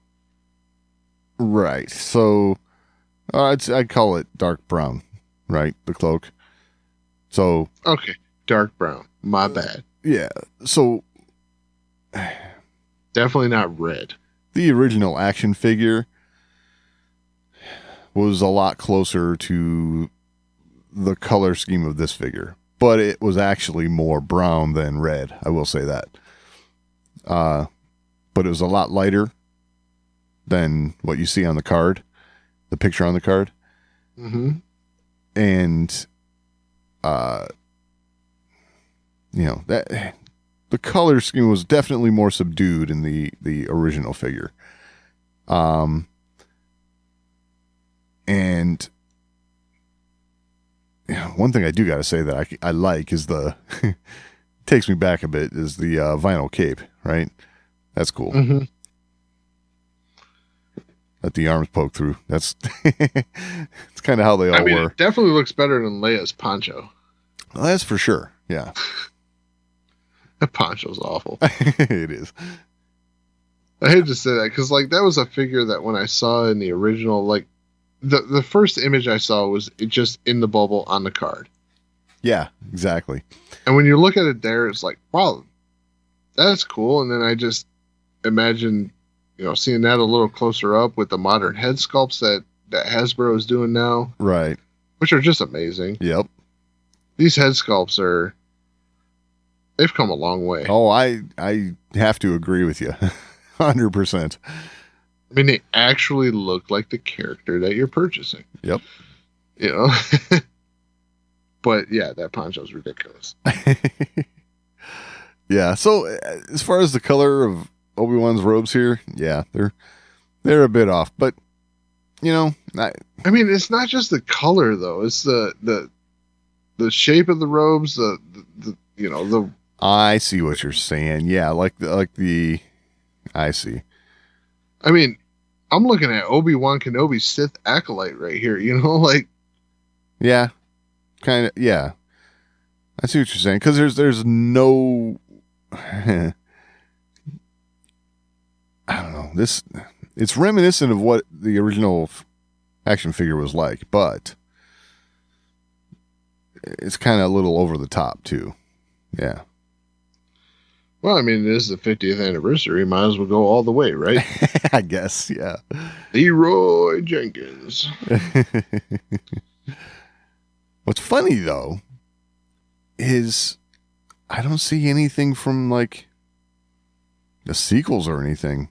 right. So I'd call it dark brown, right? The cloak. So Okay, dark brown. My bad. yeah. So Definitely not red. the original action figure was a lot closer to the color scheme of this figure, but it was actually more brown than red. I will say that. But it was a lot lighter than what you see on the card, the picture on the card. Mm-hmm. And, that the color scheme was definitely more subdued in the original figure. And one thing I do got to say that I like is takes me back a bit is the vinyl cape, right? That's cool. Mm-hmm. That the arms poke through. That's it's kind of how they all were. It definitely looks better than Leia's poncho. Well, that's for sure. Yeah. That poncho's awful. It is. I hate to say that because, like, that was a figure that when I saw in the original, like, the first image I saw was it just in the bubble on the card. Yeah, exactly. And when you look at it there, it's like, wow, that's cool. And then I just imagine, seeing that a little closer up with the modern head sculpts that Hasbro is doing now. Right. Which are just amazing. Yep. These head sculpts they've come a long way. Oh, I have to agree with you. 100%. I mean, they actually look like the character that you're purchasing. Yep. But yeah, that poncho's ridiculous. Yeah. So as far as the color of Obi-Wan's robes here, yeah, they're a bit off, but I mean, it's not just the color though; it's the shape of the robes. I see what you're saying. Yeah, like the. I see. I mean, I'm looking at Obi-Wan Kenobi's Sith acolyte right here. You know, like. Yeah, kind of. Yeah, I see what you're saying because there's no. I don't know. It's reminiscent of what the original action figure was like, but it's kind of a little over the top too. Yeah. Well, I mean, it is the 50th anniversary. Might as well go all the way, right? I guess, yeah. Leroy Jenkins. What's funny though is I don't see anything from like the sequels or anything.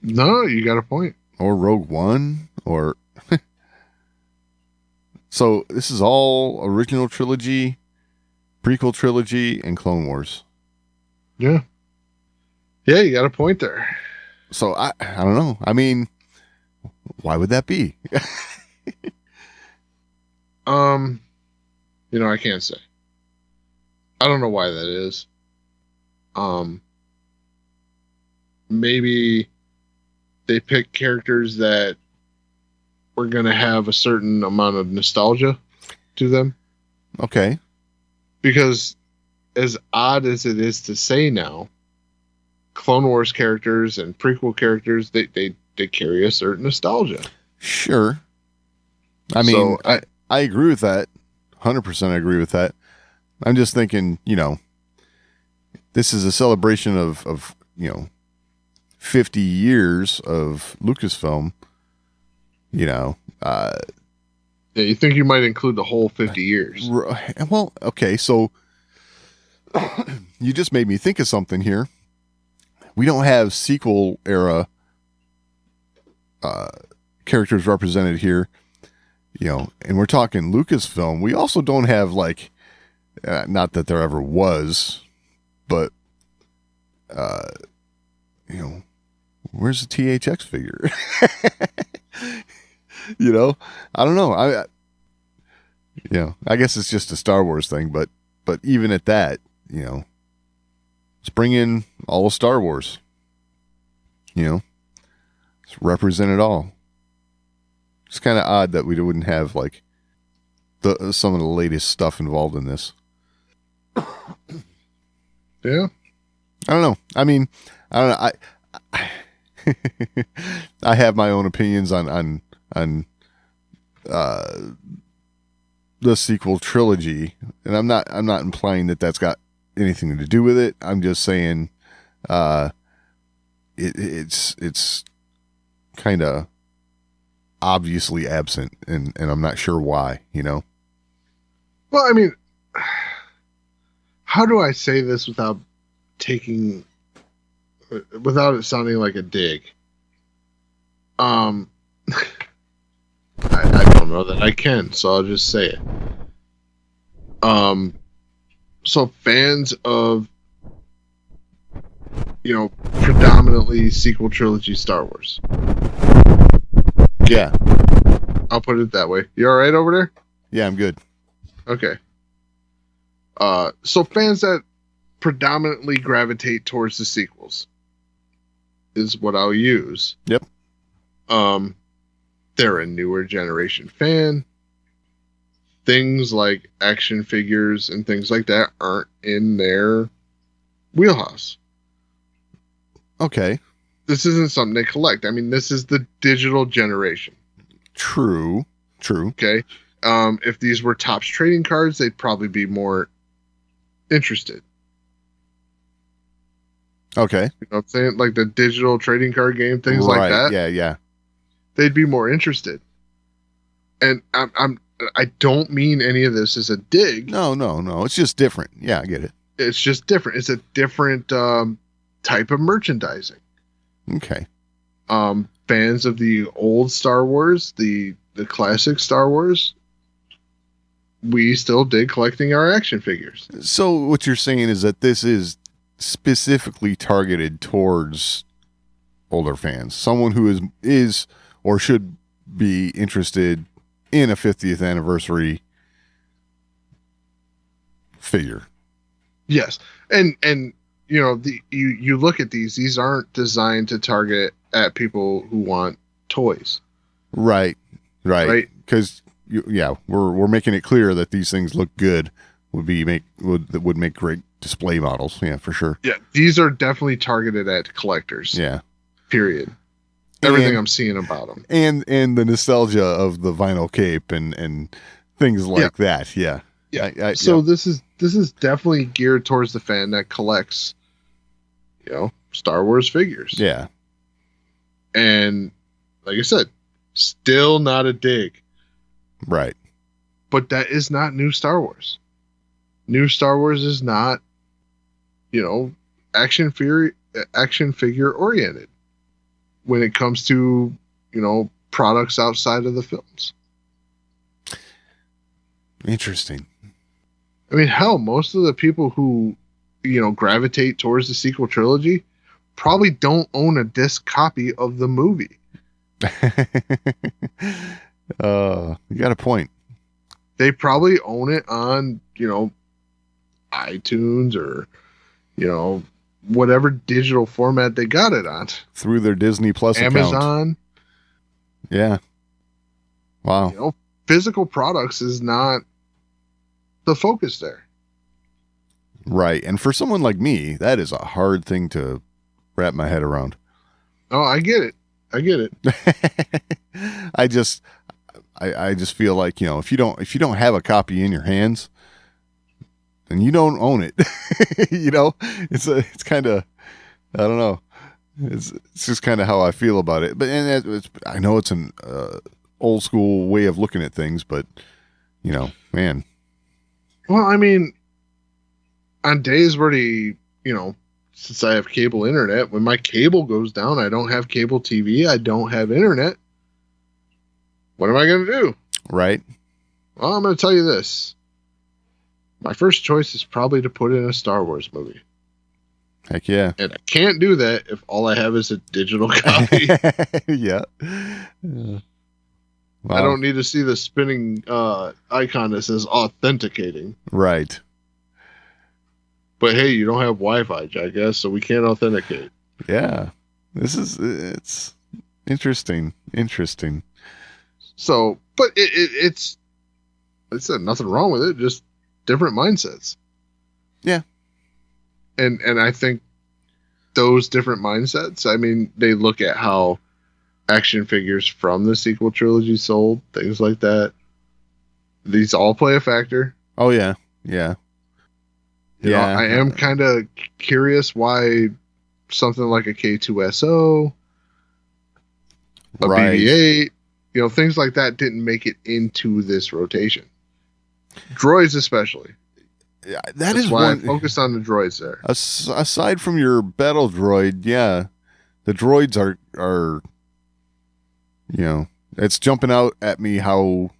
No, you got a point. Or Rogue One or so this is all original trilogy, prequel trilogy, and Clone Wars. Yeah. Yeah, you got a point there. So I don't know. I mean, why would that be? I can't say. I don't know why that is. Maybe they pick characters that were going to have a certain amount of nostalgia to them. Okay. Because as odd as it is to say now, Clone Wars characters and prequel characters, they carry a certain nostalgia. Sure. I mean, so I agree with that. 100% I agree with that. I'm just thinking, this is a celebration of 50 years of Lucasfilm, Yeah, you think you might include the whole 50 years. Well, okay, so you just made me think of something here. We don't have sequel era characters represented here, and we're talking Lucasfilm. We also don't have like, not that there ever was, but where's the THX figure? I don't know. I guess it's just a Star Wars thing, but even at that, let's bring in all of Star Wars. Let's represent it all. It's kind of odd that we wouldn't have like some of the latest stuff involved in this. Yeah. I don't know. I mean, I don't know. I have my own opinions on the sequel trilogy, and I'm not implying that that's got anything to do with it. I'm just saying it's kind of obviously absent, and I'm not sure why. Well, I mean, how do I say this without it sounding like a dig? I don't know that I can, so I'll just say it. So fans of, predominantly sequel trilogy Star Wars. Yeah. I'll put it that way. You all right over there? Yeah, I'm good. Okay. So fans that predominantly gravitate towards the sequels is what I'll use. Yep. They're a newer generation fan. Things like action figures and things like that aren't in their wheelhouse. Okay. This isn't something they collect. I mean, this is the digital generation. True. Okay. If these were Topps trading cards, they'd probably be more interested. Okay. You know what I'm saying? Like the digital trading card game, things like that. Yeah. They'd be more interested. And I don't mean any of this as a dig. No. It's just different. Yeah, I get it. It's just different. It's a different type of merchandising. Okay. Fans of the old Star Wars, the classic Star Wars, we still dig collecting our action figures. So what you're saying is that this is specifically targeted towards older fans, someone who is or should be interested in a 50th anniversary figure. Yes, and you look at these aren't designed to target at people who want toys. Right. Right. Because we're making it clear that these things look good would make great display models. Yeah, for sure. Yeah, these are definitely targeted at collectors. Yeah. Period. Everything I'm seeing about them, and the nostalgia of the vinyl cape and things like that. Yeah. Yeah. So this is definitely geared towards the fan that collects, Star Wars figures. Yeah. And like I said, still not a dig. Right. But that is not new Star Wars. New Star Wars is not, action figure oriented when it comes to, products outside of the films. Interesting. I mean, hell, most of the people who, gravitate towards the sequel trilogy probably don't own a disc copy of the movie. You got a point. They probably own it on, iTunes or, whatever digital format they got it on. Through their Disney Plus Amazon. account. Yeah. Wow. Physical products is not the focus there. Right. And for someone like me, that is a hard thing to wrap my head around. Oh, I get it. I just feel like, if you don't have a copy in your hands, then you don't own it. It's kind of, I don't know. It's just kind of how I feel about it. But I know it's an old school way of looking at things, but man. Well, I mean, on days where since I have cable internet, when my cable goes down, I don't have cable TV, I don't have internet. What am I going to do? Right. Well, I'm going to tell you this. My first choice is probably to put in a Star Wars movie. Heck yeah. And I can't do that if all I have is a digital copy. Yeah. Wow. I don't need to see the spinning icon that says authenticating. Right. But hey, you don't have Wi-Fi, I guess, so we can't authenticate. Yeah. It's interesting. Interesting. So, but it's I said nothing wrong with it, just different mindsets. Yeah. And I think those different mindsets, I mean, they look at how action figures from the sequel trilogy sold, things like that. These all play a factor. Oh yeah. Yeah. You know, I am kind of curious why something like a K2SO, a BB-8, things like that didn't make it into this rotation. Droids especially. Yeah, That's why I focused on the droids there. Aside from your battle droid, yeah, the droids are it's jumping out at me how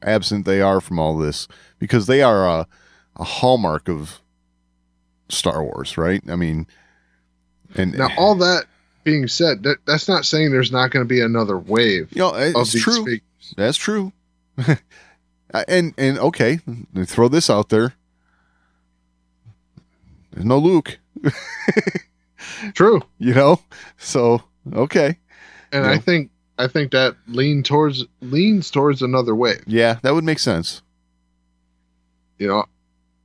absent they are from all this, because they are a hallmark of Star Wars, right? I mean, and now all that being said, that's not saying there's not going to be another wave. It's true. Figures. That's true. and okay, throw this out there. There's no Luke. True. So okay. And I think that leans towards another wave. Yeah, that would make sense.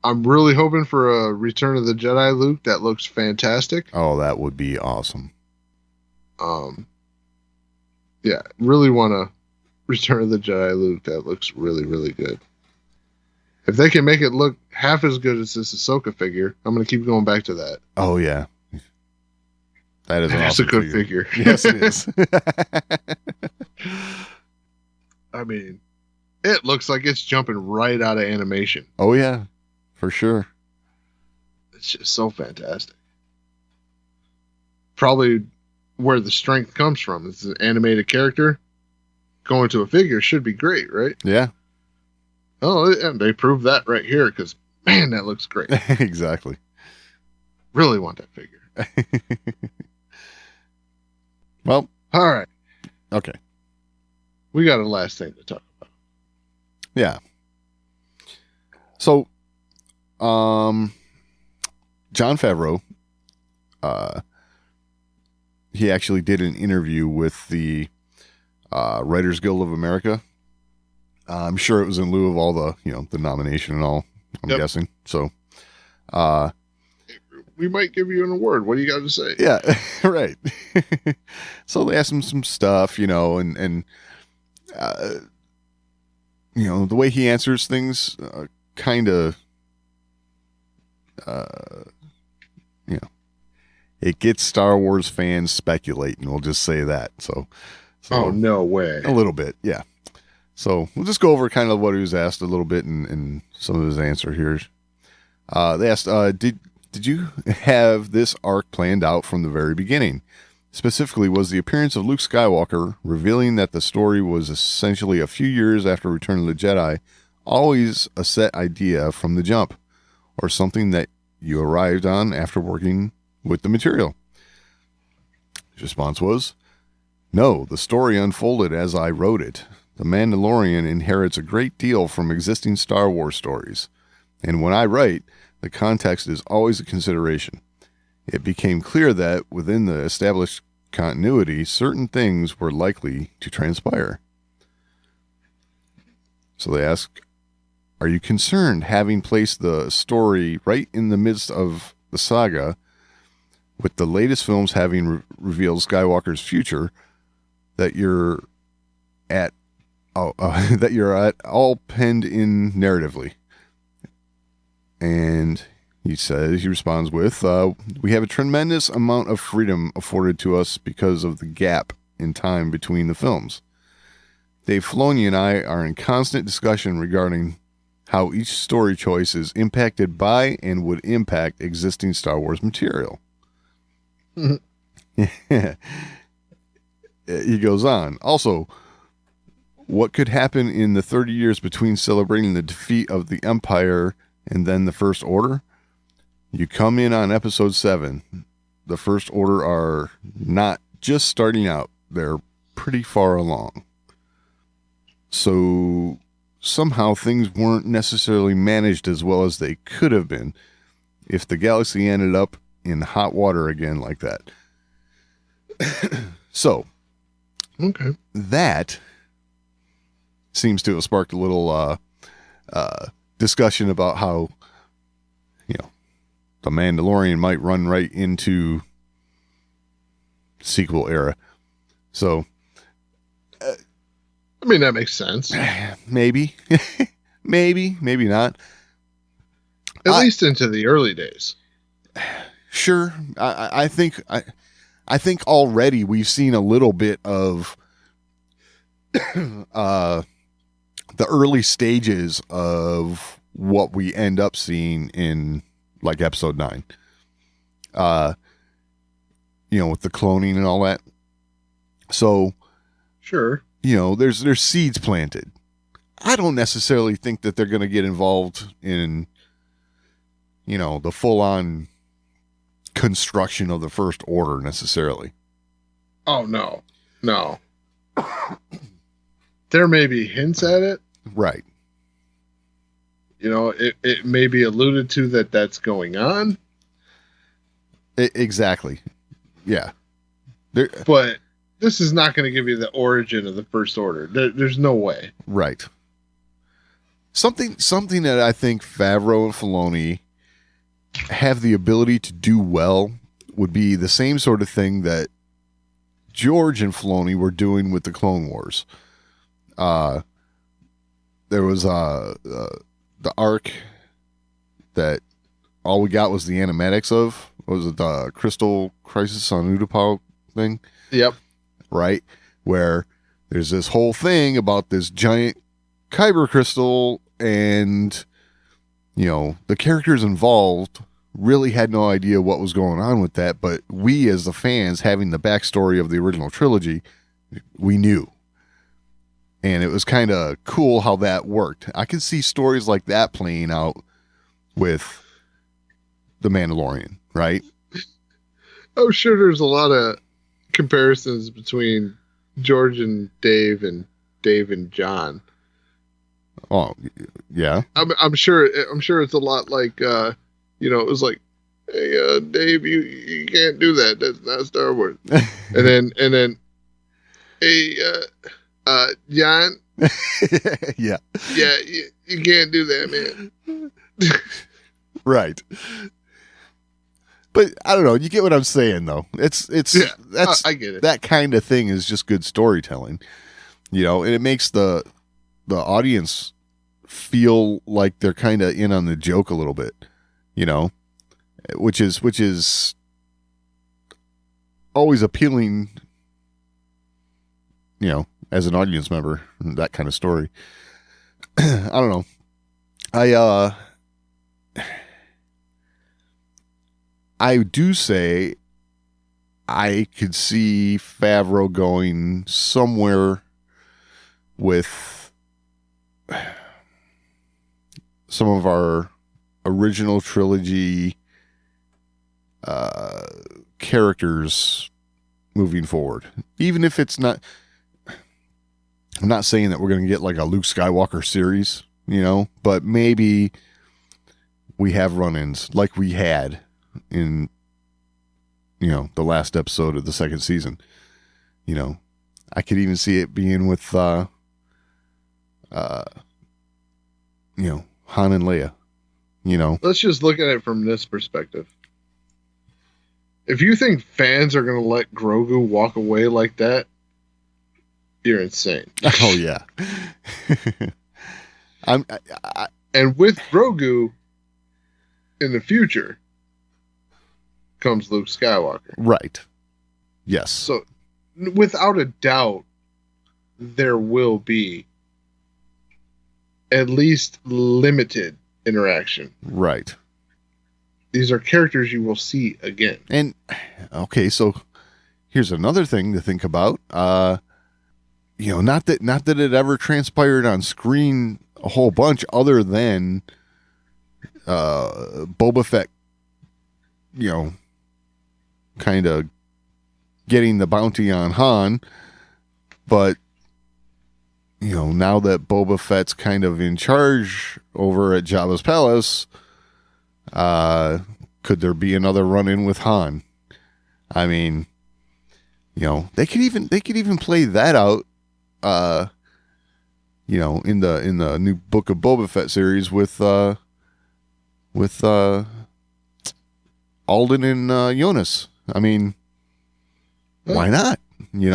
I'm really hoping for a Return of the Jedi Luke that looks fantastic. Oh, that would be awesome. Yeah, really want a Return of the Jedi Luke that looks really, really good. If they can make it look half as good as this Ahsoka figure, I'm going to keep going back to that. Oh, yeah. That's a good figure. Yes, it is. I mean, it looks like it's jumping right out of animation. Oh, yeah, for sure. It's just so fantastic. Probably where the strength comes from. It's an animated character. Going to a figure should be great, right? Yeah. Oh, and they proved that right here, because, man, that looks great. Exactly. Really want that figure. Well. All right. Okay. We got a last thing to talk about. Yeah. So, Jon Favreau, he actually did an interview with the Writers Guild of America. I'm sure it was in lieu of all the, the nomination and all, I'm guessing. So, we might give you an award. What do you got to say? yeah, right. So they asked him some stuff, and the way he answers things, kind of, it gets Star Wars fans speculating. We'll just say that. So Oh, no way. A little bit, yeah. So we'll just go over kind of what he was asked a little bit and some of his answer here. They asked, did you have this arc planned out from the very beginning? Specifically, was the appearance of Luke Skywalker, revealing that the story was essentially a few years after Return of the Jedi, always a set idea from the jump, or something that you arrived on after working with the material? His response was, no, the story unfolded as I wrote it. The Mandalorian inherits a great deal from existing Star Wars stories, and when I write, the context is always a consideration. It became clear that within the established continuity, certain things were likely to transpire. So they ask, are you concerned, having placed the story right in the midst of the saga, with the latest films having revealed Skywalker's future, that you're at all penned in narratively? And he responds with, we have a tremendous amount of freedom afforded to us because of the gap in time between the films. Dave Filoni and I are in constant discussion regarding how each story choice is impacted by and would impact existing Star Wars material. He goes on. Also, what could happen in the 30 years between celebrating the defeat of the Empire and then the First Order? You come in on episode 7. The First Order are not just starting out. They're pretty far along. So somehow things weren't necessarily managed as well as they could have been if the galaxy ended up in hot water again like that. So, okay, that seems to have sparked a little discussion about how, the Mandalorian might run right into sequel era. So, I mean, that makes sense. Maybe, maybe not. At least into the early days. Sure. I think already we've seen a little bit of the early stages of what we end up seeing in like episode 9. With the cloning and all that. So sure. There's seeds planted. I don't necessarily think that they're going to get involved in, the full on construction of the First Order necessarily. Oh, no. There may be hints at it. Right. It may be alluded to that that's going on. Exactly. Yeah. But this is not going to give you the origin of the First Order. There's no way. Right. Something that I think Favreau and Filoni have the ability to do well would be the same sort of thing that George and Filoni were doing with the Clone Wars. There was the arc that all we got was the animatics of. Was it the Crystal Crisis on Utapau thing? Yep. Right? Where there's this whole thing about this giant kyber crystal, and the characters involved really had no idea what was going on with that, but we as the fans, having the backstory of the original trilogy, we knew. And it was kind of cool how that worked. I can see stories like that playing out with The Mandalorian, right? I'm sure there's a lot of comparisons between George and Dave and John. Oh, yeah. I'm sure it's a lot like, it was like Hey, Dave, you can't do that. That's not Star Wars. and then, hey, John. Yeah. Yeah, you can't do that, man. Right. But I don't know. You get what I'm saying, though. That's I get it. That kind of thing is just good storytelling, and it makes the audience feel like they're kind of in on the joke a little bit, which is always appealing, as an audience member, that kind of story. I don't know. I do say I could see Favreau going somewhere with some of our original trilogy characters moving forward. Even if it's not, I'm not saying that we're going to get like a Luke Skywalker series, but maybe we have run-ins like we had in, the last episode of the second season. I could even see it being with, Han and Leia, Let's just look at it from this perspective. If you think fans are going to let Grogu walk away like that, you're insane. Oh yeah. And with Grogu in the future comes Luke Skywalker. Right. Yes. So without a doubt, there will be at least limited interaction. Right. These are characters you will see again. And okay, so here's another thing to think about. Not that it ever transpired on screen a whole bunch other than Boba Fett, kind of getting the bounty on Han, but now that Boba Fett's kind of in charge over at Jabba's palace, could there be another run-in with Han? I mean, they could even play that out, in the new Book of Boba Fett series with Alden and Jonas. I mean, why not? I mean,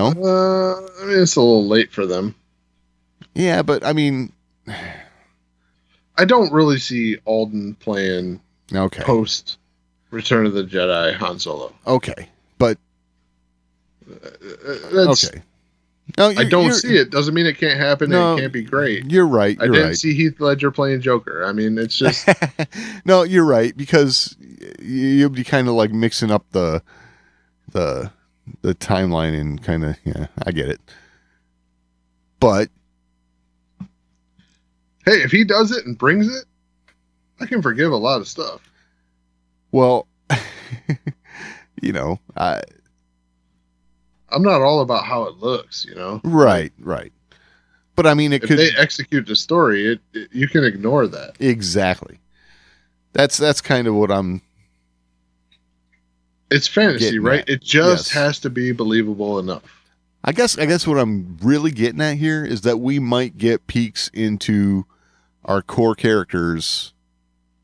it's a little late for them. Yeah, but I mean, I don't really see Alden playing post Return of the Jedi Han Solo. Okay, but that's, okay. No, I don't see it. Doesn't mean it can't happen and it can't be great. You're right. I didn't see Heath Ledger playing Joker. I mean, it's just... No, you're right, because you'll be kind of like mixing up the timeline and kind of, I get it. But hey, if he does it and brings it, I can forgive a lot of stuff. Well, I'm not all about how it looks, Right. But I mean, if they execute the story, you can ignore that. Exactly. That's kind of what I'm. It's fantasy, right? It just has to be believable enough. I guess what I'm really getting at here is that we might get peeks into our core characters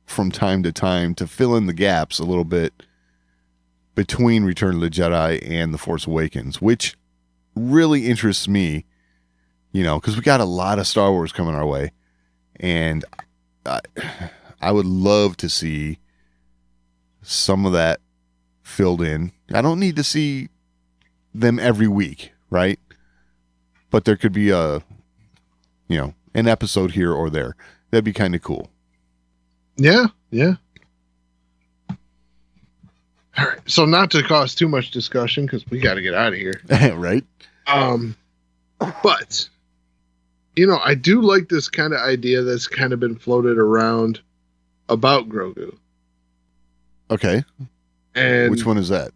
from time to time to fill in the gaps a little bit between Return of the Jedi and The Force Awakens, which really interests me, because we got a lot of Star Wars coming our way, and I would love to see some of that filled in. I don't need to see them every week, right? But there could be an episode here or there. That'd be kind of cool. Yeah. All right. So not to cause too much discussion, because we got to get out of here. Right. But, I do like this kind of idea that's kind of been floated around about Grogu. Okay. And which one is that?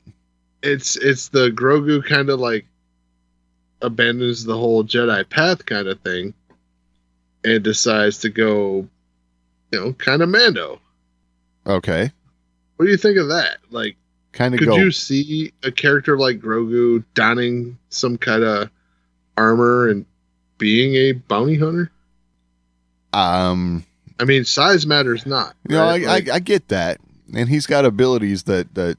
It's the Grogu kind of like abandons the whole Jedi path kind of thing and decides to go, kind of Mando. Okay. What do you think of that? Like, Kind of could go. you see a character like Grogu donning some kind of armor and being a bounty hunter? I mean, size matters not. You know, right? I get that, and he's got abilities that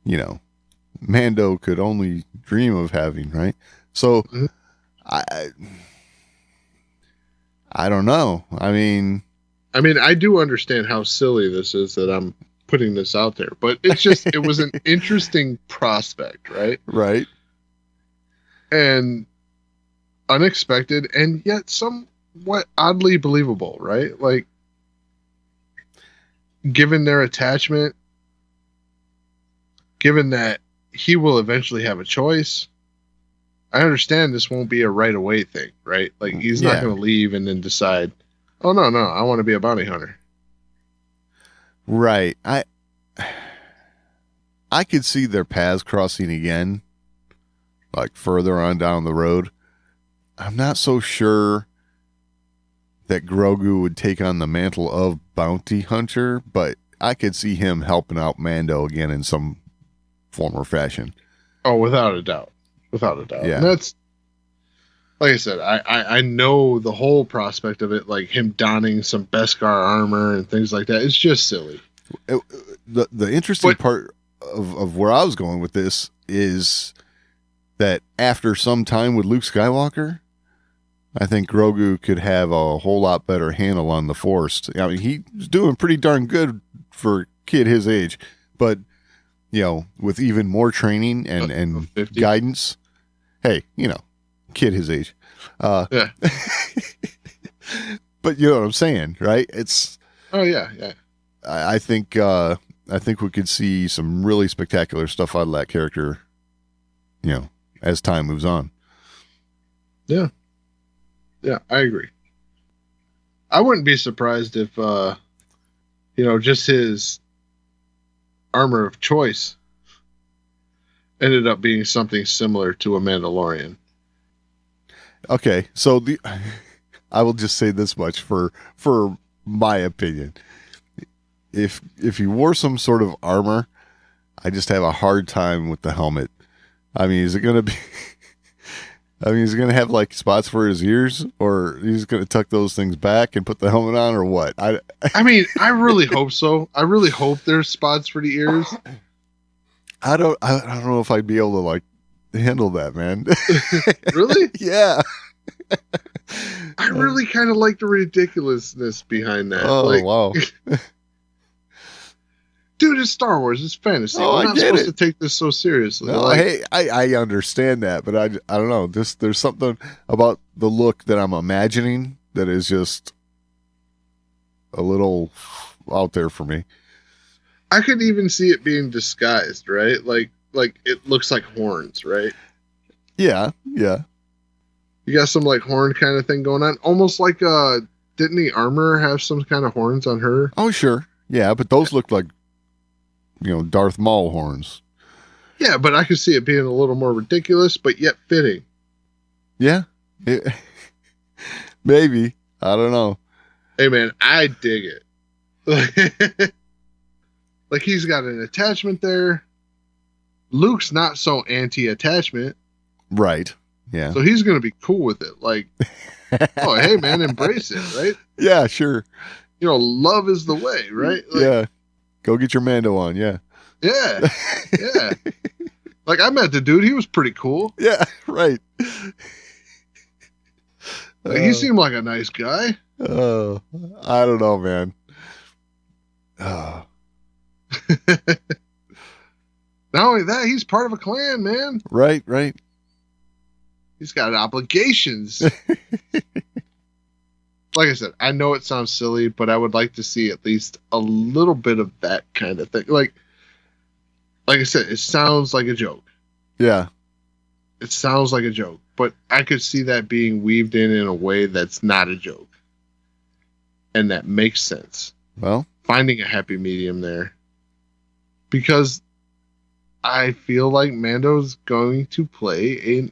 you know, Mando could only dream of having, right? So, Mhm. I don't know. I mean, I do understand how silly this is that I'm putting this out there, but it's just it was an interesting prospect, right? right? And unexpected, and yet somewhat oddly believable, right? Like, given their attachment, given that he will eventually have a choice. I understand this won't be a right away thing, right? Like, he's not Yeah. going to leave and then decide, oh no, I want to be a bounty hunter. Right. I could see their paths crossing again, like further on down the road. I'm not so sure that Grogu would take on the mantle of bounty hunter, but I could see him helping out Mando again in some form or fashion. Oh, without a doubt. Without a doubt. Yeah. And that's, like I said, I know the whole prospect of it, like him donning some Beskar armor and things like that. It's just silly. The interesting But- part of where I was going with this is that after some time with Luke Skywalker, I think Grogu could have a whole lot better handle on the Force. I mean, he's doing pretty darn good for a kid his age, but you know, with even more training and 50. guidance, hey, you know, kid his age. Yeah. But you know what I'm saying, right? It's Oh yeah. I think we could see some really spectacular stuff out of that character, you know, as time moves on. Yeah, I agree. I wouldn't be surprised if, just his armor of choice ended up being something similar to a Mandalorian. Okay, so I will just say this much for my opinion. If he wore some sort of armor, I just have a hard time with the helmet. I mean, is it going to be? I mean, is he going to have like spots for his ears, or he's going to tuck those things back and put the helmet on, or what? I mean, I really hope so. I really hope there's spots for the ears. I don't know if I'd be able to like handle that, man. Really? Yeah. I really kind of like the ridiculousness behind that. Oh, Like, wow. dude, it's Star Wars. It's fantasy. Oh, We're I not get supposed it. to take this so seriously. No, Like, hey, I understand that, but I don't know. Just there's something about the look that I'm imagining that is just a little out there for me. I could even see it being disguised, right? Like it looks like horns, right? Yeah. You got some like horn kind of thing going on, almost like didn't the armor have some kind of horns on her? Oh, sure. Yeah, but those look like, you know, Darth Maul horns. Yeah, but I could see it being a little more ridiculous, but yet fitting. Yeah. Maybe. I don't know. Hey man, I dig it. Like he's got an attachment there. Luke's not so anti-attachment, Right. Yeah. so he's gonna be cool with it. Like, oh hey man, embrace it, right? Yeah, sure. You know, love is the way, right? Like, Yeah. Go get your Mando on. Yeah. yeah. Like I met the dude; he was pretty cool. Yeah. Right. Like, he seemed like a nice guy. Oh, I don't know, man. Not only that, he's part of a clan, man. Right. He's got obligations. Like I said, I know it sounds silly, but I would like to see at least a little bit of that kind of thing. Like I said, it sounds like a joke. Yeah. It sounds like a joke, but I could see that being weaved in a way that's not a joke. And that makes sense. Well, Finding a happy medium there. Because I feel like Mando's going to play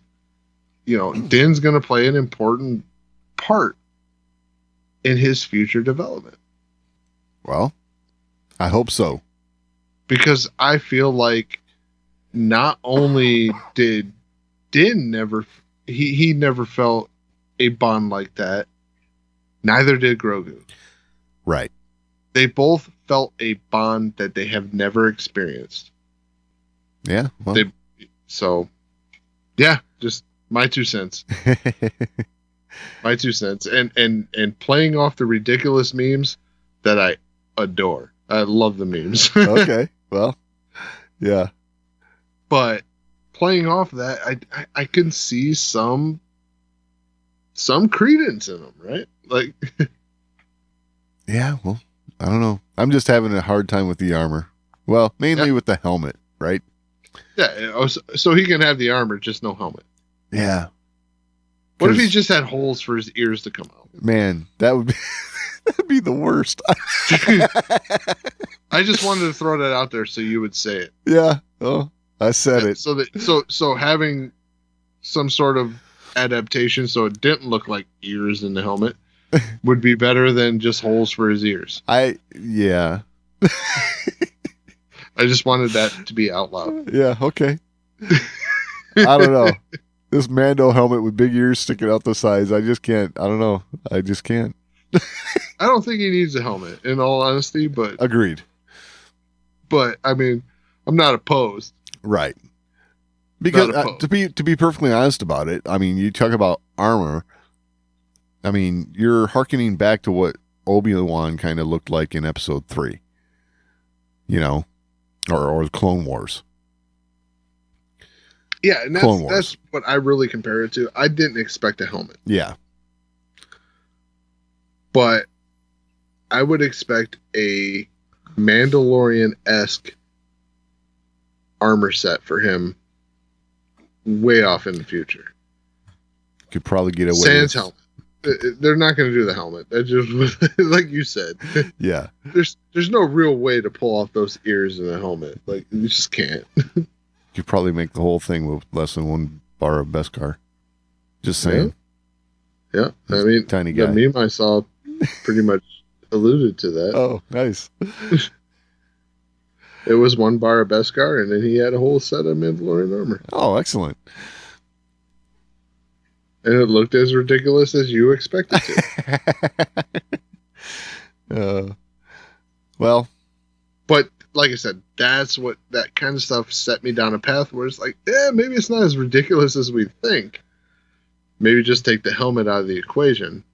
Din's going to play an important part in his future development. well, I hope so. Because I feel like not only did Din never he never felt a bond like that, neither did Grogu. Right. They both felt a bond that they have never experienced. Yeah. Well. Yeah, just my 2 cents. My 2 cents. And playing off the ridiculous memes that I adore. I love the memes. Okay. Well, yeah. But playing off that, I can see some credence in them, right? Like, Yeah. Well, I don't know. I'm just having a hard time with the armor. Well, mainly with the helmet, right? yeah. So he can have the armor, just no helmet. Yeah. What if he just had holes for his ears to come out? Man, that would be that'd be the worst. I just wanted to throw that out there so you would say it. Yeah. Oh, I said it. So having some sort of adaptation so it didn't look like ears in the helmet would be better than just holes for his ears. Yeah. I just wanted that to be out loud. Yeah, okay. I don't know. This Mando helmet with big ears sticking out the sides, I just can't. I don't know. I just can't. I don't think he needs a helmet, in all honesty, but Agreed. But I mean, I'm not opposed. Right. Because to be perfectly honest about it, I mean, you talk about armor. I mean, you're hearkening back to what Obi-Wan kind of looked like in Episode 3. You know, or Clone Wars. Yeah, and that's what I really compare it to. I didn't expect a helmet. Yeah. But I would expect a Mandalorian-esque armor set for him way off in the future. Could probably get away Sans helmet. They're not going to do the helmet. That just like you said. Yeah. There's no real way to pull off those ears in a helmet. Like, you just can't. You could probably make the whole thing with less than 1 bar of Beskar. Just saying. Yeah. I mean, tiny guy. The meme I saw pretty much alluded to that. Oh, nice. It was 1 bar of Beskar, and then he had a whole set of Mandalorian armor. Oh, excellent. And it looked as ridiculous as you expected to. Well. But, like I said, that's what that kind of stuff set me down a path where it's like, yeah, maybe it's not as ridiculous as we think. Maybe just take the helmet out of the equation.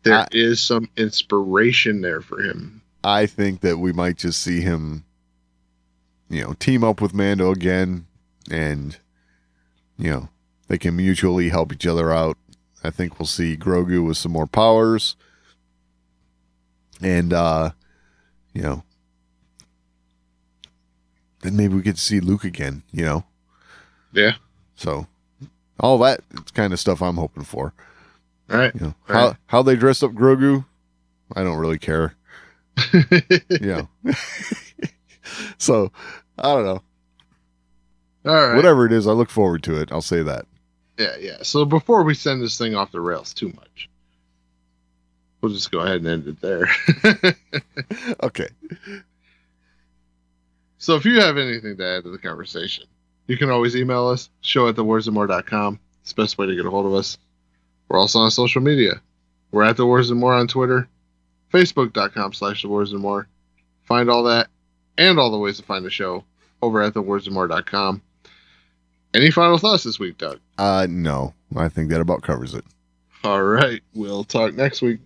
There is some inspiration there for him. I think that we might just see him, team up with Mando again, and, they can mutually help each other out. I think we'll see Grogu with some more powers. And, then maybe we get to see Luke again, Yeah. So, all that kind of stuff I'm hoping for. All right. How they dress up Grogu, I don't really care. So, I don't know. All right. Whatever it is, I look forward to it. I'll say that. Yeah. So before we send this thing off the rails too much, we'll just go ahead and end it there. Okay. So if you have anything to add to the conversation, you can always email us, show@thewarsandmore.com. It's the best way to get a hold of us. We're also on social media. We're at The Wars and More on Twitter, facebook.com/thewarsandmore. Find all that and all the ways to find the show over at thewarsandmore.com. Any final thoughts this week, Doug? No. I think that about covers it. All right. We'll talk next week.